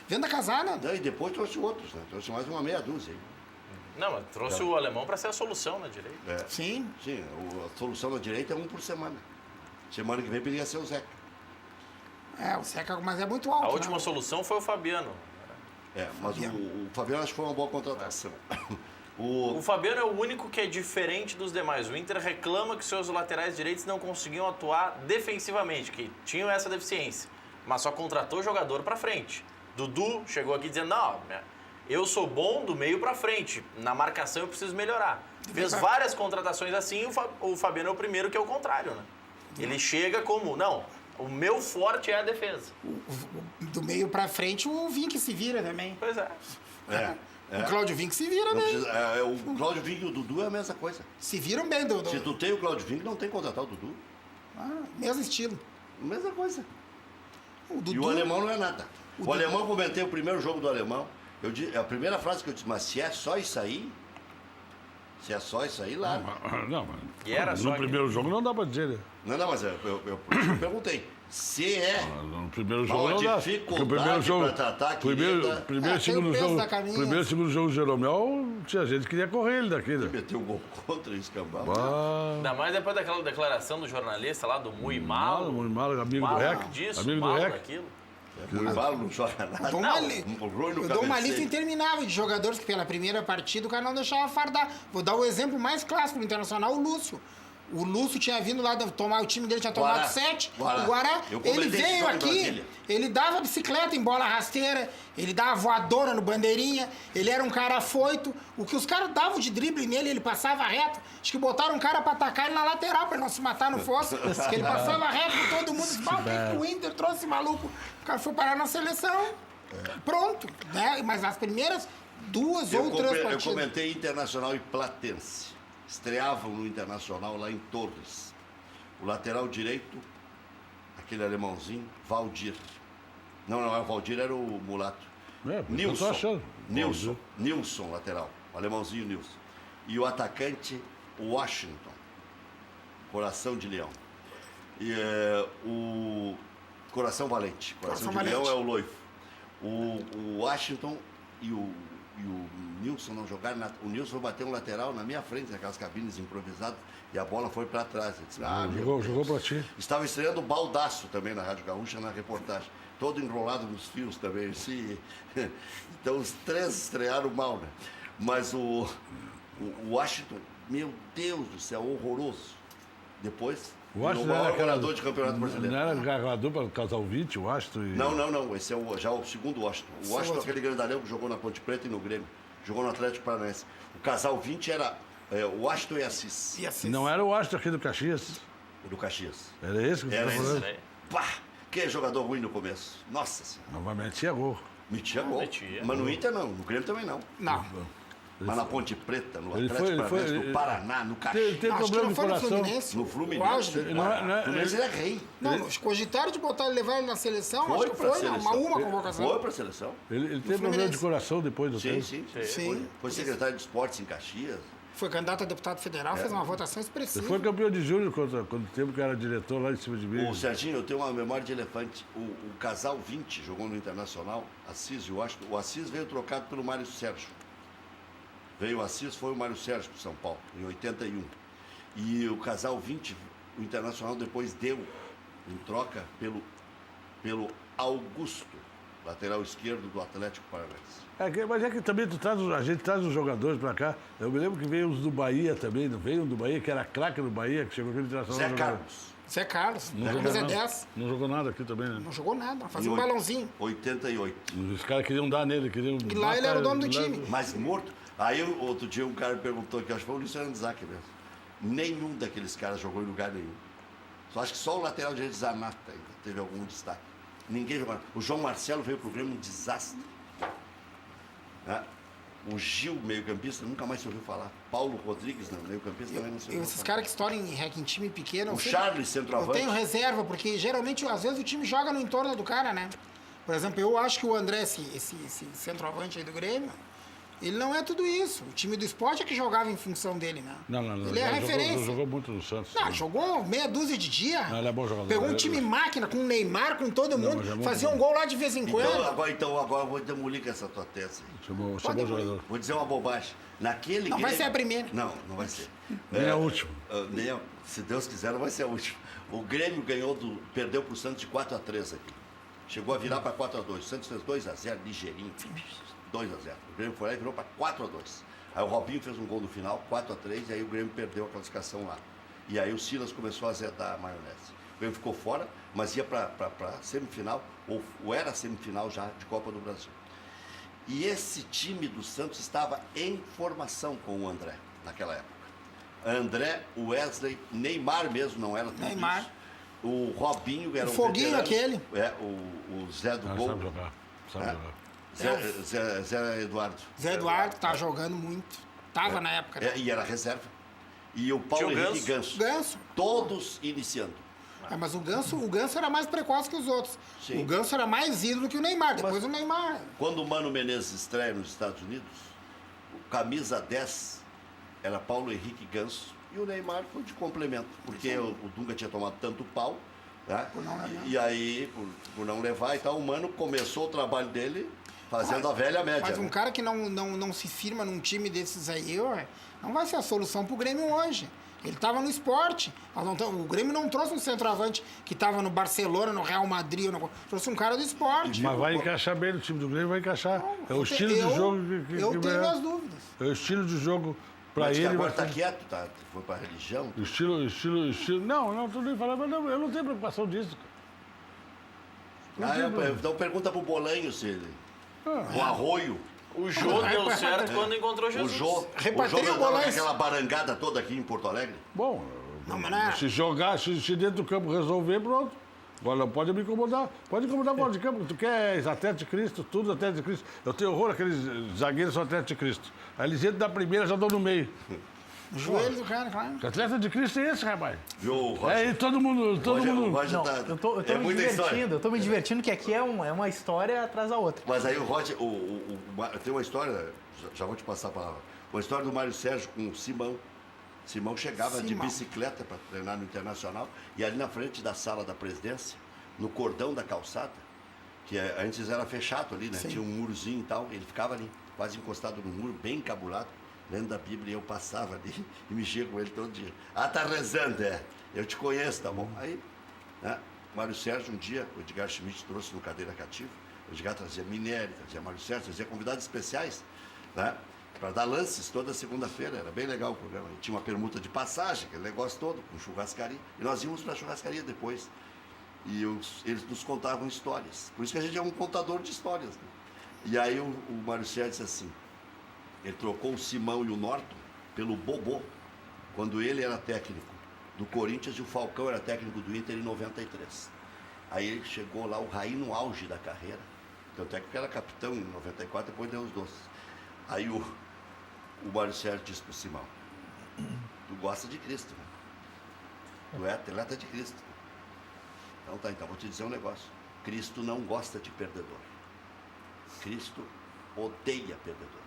Venda casada. E depois trouxe outros, né? Trouxe mais uma meia dúzia. Não, mas trouxe o alemão para ser a solução na direita. Sim. Sim, a solução na direita é 1 por semana. Semana que vem poderia ser o Zeca. O Zeca, mas é muito alto. A última solução foi o Fabiano. Mas o Fabiano acho que foi uma boa contratação. O Fabiano é o único que é diferente dos demais. O Inter reclama que seus laterais direitos não conseguiam atuar defensivamente, que tinham essa deficiência, mas só contratou jogador para frente. Dudu chegou aqui dizendo, não, eu sou bom do meio para frente, na marcação eu preciso melhorar. Fez várias contratações assim, o Fabiano é o primeiro que é o contrário, né? Ele chega como, não, o meu forte é a defesa. Do meio pra frente, o Vink se vira também. Pois é. O Cláudio Vink se vira bem. O Cláudio Vink e o Dudu é a mesma coisa. Se viram bem, Dudu. Se tu tem o Cláudio Vink, não tem que contratar o Dudu. Mesmo estilo. Mesma coisa. Dudu... E o alemão não é nada. O alemão, comentei o primeiro jogo do alemão. A primeira frase que eu disse, mas se é só isso aí... Se é só isso aí, lá. Não, mas e era no primeiro jogo não dá pra dizer, né? Não, mas eu perguntei. Se é no primeiro jogo uma não dá. dificuldade O primeiro jogo, para tratar primeiro e segundo jogo do Jeromel, tinha gente que queria correr ele daqui, né? Meteu um gol contra isso, Cambal. Ainda mais depois daquela declaração do jornalista lá, do Mui Malo. Mui Malo, amigo do REC. Amigo do REC. O Malo não joga nada. Eu dou uma lista interminável de jogadores que pela primeira partida o cara não deixava fardar. Vou dar o exemplo mais clássico do Internacional, o Lúcio. O Lúcio tinha vindo lá tomar, o time dele tinha tomado 7. O Guará, ele veio aqui, ele dava bicicleta em bola rasteira, ele dava voadora no bandeirinha, ele era um cara afoito. O que os caras davam de drible nele, ele passava reto. Acho que botaram um cara pra atacar ele na lateral, pra ele não se matar no fosso. Que ele passava reto com todo mundo. O Inter trouxe esse maluco. O cara foi parar na seleção. Pronto. Né? Mas as primeiras 2 ou 3 partidas. Eu comentei Internacional e Platense. Estreavam no Internacional lá em Torres. O lateral direito, aquele alemãozinho, Valdir. Não, o Valdir era o mulato. Nilson, lateral. O alemãozinho Nilson. E o atacante, Washington. Coração de Leão. E o Coração Valente. Coração de Leão é o Loifo. O Washington e o Nilson não jogaram nada. O Nilson bateu um lateral na minha frente, naquelas cabines improvisadas, e a bola foi para trás. Eu disse, jogou para ti. Estava estreando o Baldaço também na Rádio Gaúcha, na reportagem. Todo enrolado nos fios também. Então os 3 estrearam mal, né? Mas o Washington, meu Deus do céu, horroroso. Depois, o Washington maior jogador de Campeonato Brasileiro. Não era jogador para casar o 20, o Washington? Não. Esse é já o segundo Washington. O Washington é aquele grandalhão que jogou na Ponte Preta e no Grêmio. Jogou no Atlético Paranaense. O casal 20 era o Washington e Assis. Não era o Washington aqui do Caxias? Do Caxias. Era esse que você estava falando? Pá! Que jogador ruim no começo. Nossa senhora. Novamente tinha gol. Metia gol. Mas no Inter não, no Grêmio também não. Não. Mas na Ponte Preta, no Ele Atlético foi- Paranaense, no Paraná, no Caxias. Tem Acho que problema não de foi no coração. Fluminense. No O Fluminense. auge. No Fluminense ele é rei. Não, cogitaram de levar ele na seleção, Foi acho que pra foi, seleção. uma convocação. Foi pra seleção. Ele teve problema Fluminense. de coração depois do Sim, tempo. sim. Sim. Foi secretário de esportes em Caxias. Foi candidato a deputado federal, fez uma votação expressiva. Ele foi campeão de júnior quando o tempo que era diretor lá em cima de mim. O Serginho, eu tenho uma memória de elefante. O casal 20 jogou no Internacional, Assis e Washington. O Assis veio trocado pelo Mário Sérgio. Veio o Assis, foi o Mário Sérgio para São Paulo, em 81. E o casal 20, o Internacional depois deu em troca pelo Augusto, lateral esquerdo do Atlético Paranaense. Mas é que também a gente traz os jogadores pra cá. Eu me lembro que veio os do Bahia também, não veio um do Bahia, que era craque no Bahia, que chegou aqui no Internacional. Zé Carlos, Zé Carlos, Não camisa jogou, 10. não jogou nada aqui também, né? Não jogou nada, fazia em um balãozinho. 88. Os caras queriam dar nele, queriam. E lá ele era o dono do lá- time. Mas morto. Aí outro dia um cara perguntou, que acho que foi o Luciano Zac mesmo. Nenhum daqueles caras jogou em lugar nenhum. Acho que só o lateral direito Zanata ainda teve algum destaque. Ninguém jogou. O João Marcelo veio pro Grêmio um desastre. Né? O Gil, meio-campista, nunca mais se ouviu falar. Paulo Rodrigues, não, meio-campista também não se ouviu Esses falar. caras que estouram em time pequeno. O eu sei- Charles, centroavante. Eu tenho reserva, porque geralmente, às vezes, o time joga no entorno do cara, né? Por exemplo, eu acho que o André, esse centroavante aí do Grêmio, ele não é tudo isso. O time do esporte é que jogava em função dele, né? Não. Ele é a referência. Jogou muito no Santos. Não, jogou meia dúzia de dia. Não, ele é bom jogador. Pegou um Ele- time máquina, com o Neymar, com todo mundo. mas é muito Fazia bom. um gol lá de vez em quando. Então agora eu vou demolir com essa tua tese. Chamou Pode- jogador. Vou dizer uma bobagem. Naquele Não vai Grêmio- ser a primeira. Não, não vai ser. Nem a última. Se Deus quiser, não vai ser a última. O Grêmio perdeu pro Santos de 4-3 aqui. Chegou a virar para 4-2. O Santos fez 2-0, ligeirinho. 2-0. O Grêmio foi lá e virou para 4-2. Aí o Robinho fez um gol no final, 4-3, e aí o Grêmio perdeu a classificação lá. E aí o Silas começou a azedar a maionese. O Grêmio ficou fora, mas ia para semifinal, ou era semifinal já de Copa do Brasil. E esse time do Santos estava em formação com o André, naquela época. André, o Wesley, Neymar mesmo não era tudo Neymar. isso. O Robinho era O um Foguinho veterano. aquele. É, o Zé do Ah, Gol. sabe jogar. Sabe É. jogar. Zé Eduardo. Zé Eduardo tá jogando muito. Tava na época. Né? E era reserva. E o Paulo Tinha o Henrique Ganso. Ganso. Todos iniciando. É, mas o Ganso era mais precoce que os outros. Sim. O Ganso era mais ídolo que o Neymar. Depois o Neymar. Quando o Mano Menezes estreia nos Estados Unidos, o camisa 10 era Paulo Henrique Ganso e o Neymar foi de complemento, porque o Dunga tinha tomado tanto pau, né? E aí, por não levar e tal, o Mano começou o trabalho dele fazendo a velha média. Mas um né? cara que não se firma num time desses aí, ó, não vai ser a solução pro Grêmio hoje. Ele estava no esporte. O Grêmio não trouxe um centroavante que estava no Barcelona, no Real Madrid. Trouxe um cara do esporte. Mas vai encaixar bem no time do Grêmio, vai encaixar. É o estilo de jogo que Eu tenho é. minhas dúvidas. É o estilo de jogo pra Mas que ele. agora vai tá ser- quieto, tá? Foi pra religião. O estilo. Não, tô nem falando, mas eu não tenho preocupação disso. Então pergunta pro Bolanho se ele. O Arroio. O Jô deu certo quando encontrou O Jesus. Jô Repatriou andava o com Bolanho. aquela barangada toda aqui em Porto Alegre. Bom, Não, mas não é. se jogar, se dentro do campo resolver, pronto. Agora não pode me incomodar. Pode incomodar fora de campo. Tu quer atleta de Cristo, tudo atleta de Cristo. Eu tenho horror aqueles zagueiros são atleta de Cristo. Aí eles entram da primeira já dão no meio. O joelho do cara, claro. Que atleta de Cristo é esse, rapaz? Viu, Roger? É, e todo mundo. O Roger Não, tá... eu tô é me muita história. divertindo, eu tô me divertindo, que aqui é uma história atrás da outra. Mas aí o Roger, tem uma história, já vou te passar a palavra, uma história do Mário Sérgio com o Simão. Simão chegava de Simão. bicicleta para treinar no Internacional e ali na frente da sala da presidência, no cordão da calçada, que antes era fechado ali, né? Sim. Tinha um murozinho e tal, ele ficava ali, quase encostado no muro, bem encabulado, lendo a Bíblia, e eu passava ali e mexia com ele todo dia. Ah, tá rezando, é. Eu te conheço, tá bom? Aí, né? Mário Sérgio, um dia, o Edgar Schmidt trouxe no Cadeira Cativa, o Edgar trazia Minério, trazia Mário Sérgio, trazia convidados especiais, né? Para dar lances toda segunda-feira, era bem legal o programa. E tinha uma permuta de passagem, aquele negócio todo, com churrascaria. E nós íamos para a churrascaria depois. E eles nos contavam histórias. Por isso que a gente é um contador de histórias. Né? E aí o Mário Sérgio disse assim, ele trocou o Simão e o Norton pelo Bobô, quando ele era técnico do Corinthians e o Falcão era técnico do Inter em 93. Aí ele chegou lá, o Raí no auge da carreira. Tanto é que era capitão em 94, depois deu os doces. Aí o Mário Sérgio disse pro Simão, tu gosta de Cristo, né? Tu é atleta de Cristo. Então tá, então vou te dizer um negócio. Cristo não gosta de perdedor. Cristo odeia perdedor.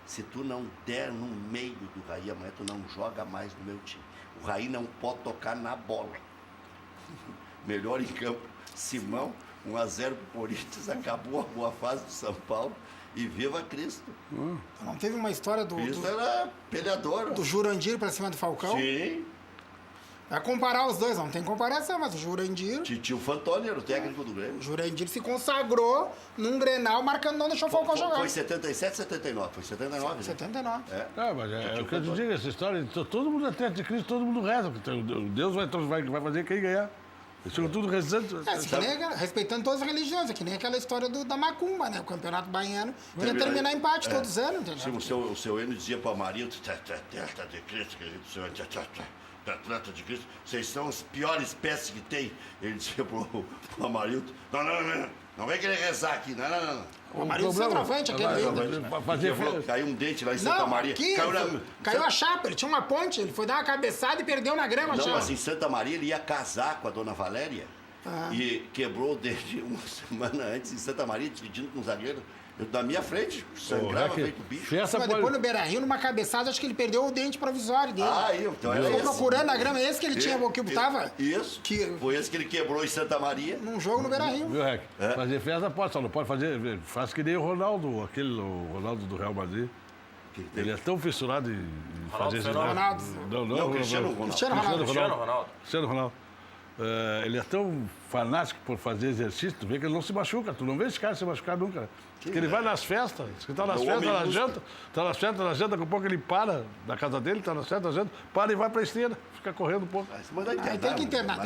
Se tu não der no meio do Raí amanhã, tu não joga mais no meu time. O Raí não pode tocar na bola. Melhor em campo, Simão, 1-0 pro Corinthians, acabou a boa fase do São Paulo e viva Cristo. Não teve uma história do... Cristo era peleador. Do Jurandir pra cima do Falcão? Sim. Vai comparar os dois, não tem comparação, mas o Jurandir... Titio Fantoni era o técnico do Grêmio. O Jurandir se consagrou num Grenal, marcando, não deixou o Falcão jogar. Foi 77, 79. Foi 79, né? 79. É. Mas é o que eu te digo, essa história, todo mundo é atleta de Cristo, todo mundo reza. Deus vai fazer quem ganhar. Eles ficam tudo rezando. Respeitando todas as religiões, é que nem aquela história da Macumba, né? O Campeonato Baiano ia terminar empate todos os anos, entendeu? Sim, o seu Enio dizia para o marido, atleta de Cristo, querido, atleta de Cristo, vocês são as piores peças que tem. Ele dizia pro Amarildo, não vem querer rezar aqui, não. O Amarildo centroavante, aquele aí. Caiu um dente lá em Santa Maria. Caiu a chapa, ele tinha uma ponte, ele foi dar uma cabeçada e perdeu na grama. Não, mas em Santa Maria ele ia casar com a dona Valéria e quebrou o dente uma semana antes em Santa Maria, dividindo com o zagueiro. Da minha frente, sangrava feito bicho. Mas depois no Beira-Rio, numa cabeçada, acho que ele perdeu o dente provisório dele. Então ele ficou procurando a grama, esse que ele tinha, que botava. Isso, foi esse que ele quebrou em Santa Maria. Num jogo no Beira-Rio. Viu, Rec? Fazer festa pode, só não pode fazer, faz que nem o Ronaldo, o Ronaldo do Real Madrid. Ele é tão fissurado em fazer isso. Ronaldo. Não, Cristiano Ronaldo. Cristiano Ronaldo. Ele é tão fanático por fazer exercício, tu vê que ele não se machuca. Tu não vê esse cara se machucar nunca. Porque ele vai nas festas, ele tá nas festas, na janta, daqui a pouco ele para na casa dele, tá nas festas, na janta, para e vai pra esteira, fica correndo um pouco. Tem que internar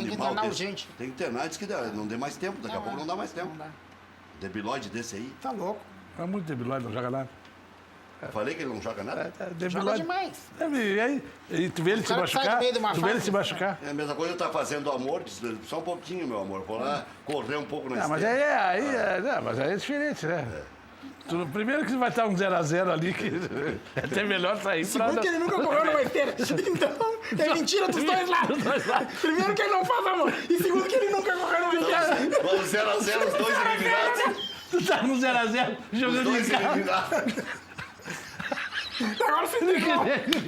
urgente. Tem que internar, diz que não dê mais tempo, daqui a pouco não dá mais tempo. Debilóide desse aí. Tá louco. É muito debilóide, não joga nada. Falei que ele não joga nada? Joga demais. E tu vê ele se machucar, É a mesma coisa, tá fazendo amor, só um pouquinho, meu amor. Vou lá correr um pouco na mas esteira. mas aí é diferente, né? Primeiro que vai estar um 0-0 ali, que é até melhor sair pra... Segundo que ele nunca correu numa esteira. Então, é mentira dos dois lados. Primeiro que ele não faz amor. E segundo que ele nunca correu numa esteira. Vamos 0-0, os dois eliminados. Tu tá no 0-0, jogando de carro. Agora você tem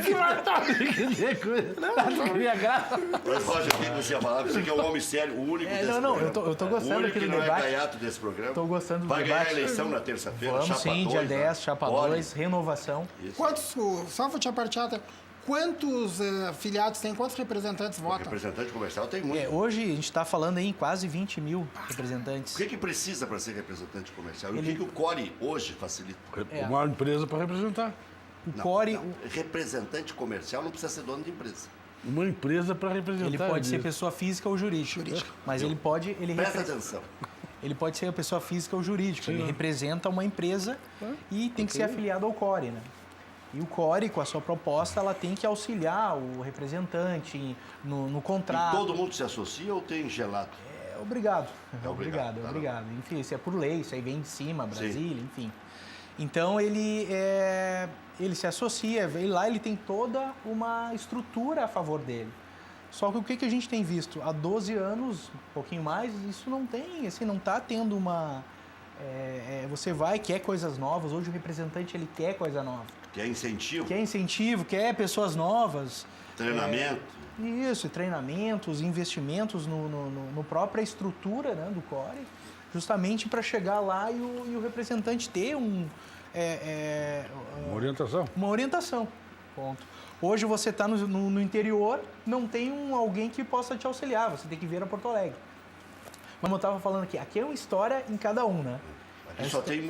que matar. Tu queria graça. Mas, Roger, o que você ia falar? Você que é um homem sério, o único desse programa. Eu tô gostando daquele debate. O único que não é gaiato desse programa. Tô gostando do debate. Vai ganhar a eleição na terça-feira, Vamos sim, dia 10, Chapa 2, renovação. Só vou te apartar, quantos filiados tem? Quantos representantes votam? Representante comercial tem muito. Hoje a gente está falando em quase 20 mil representantes. O que precisa para ser representante comercial? E o que o CORE hoje facilita? Uma empresa para representar. Representante comercial não precisa ser dono de empresa. Uma empresa para representar. Ele pode ser pessoa física ou jurídica. Mas ele pode... Presta atenção. Ele pode ser a pessoa física ou jurídica. Ele representa uma empresa e tem que ser afiliado ao CORE, né? E o CORE, com a sua proposta, ela tem que auxiliar o representante no contrato. E todo mundo se associa ou tem gelado? Obrigado. Obrigado. Enfim, isso é por lei, isso aí vem de cima, Brasília, enfim. Então, ele se associa, lá ele tem toda uma estrutura a favor dele. Só que o que a gente tem visto? Há 12 anos, um pouquinho mais, isso não tem, assim, não está tendo uma... você quer coisas novas, hoje o representante ele quer coisa nova. Quer incentivo? Quer incentivo, quer pessoas novas. Treinamento. Isso, treinamentos, investimentos no própria estrutura, né, do CORE, justamente para chegar lá e o representante ter uma orientação. Uma orientação, ponto. Hoje você está no interior, não tem alguém que possa te auxiliar, você tem que vir a Porto Alegre. Como eu estava falando aqui é uma história em cada um, né? Aqui só tem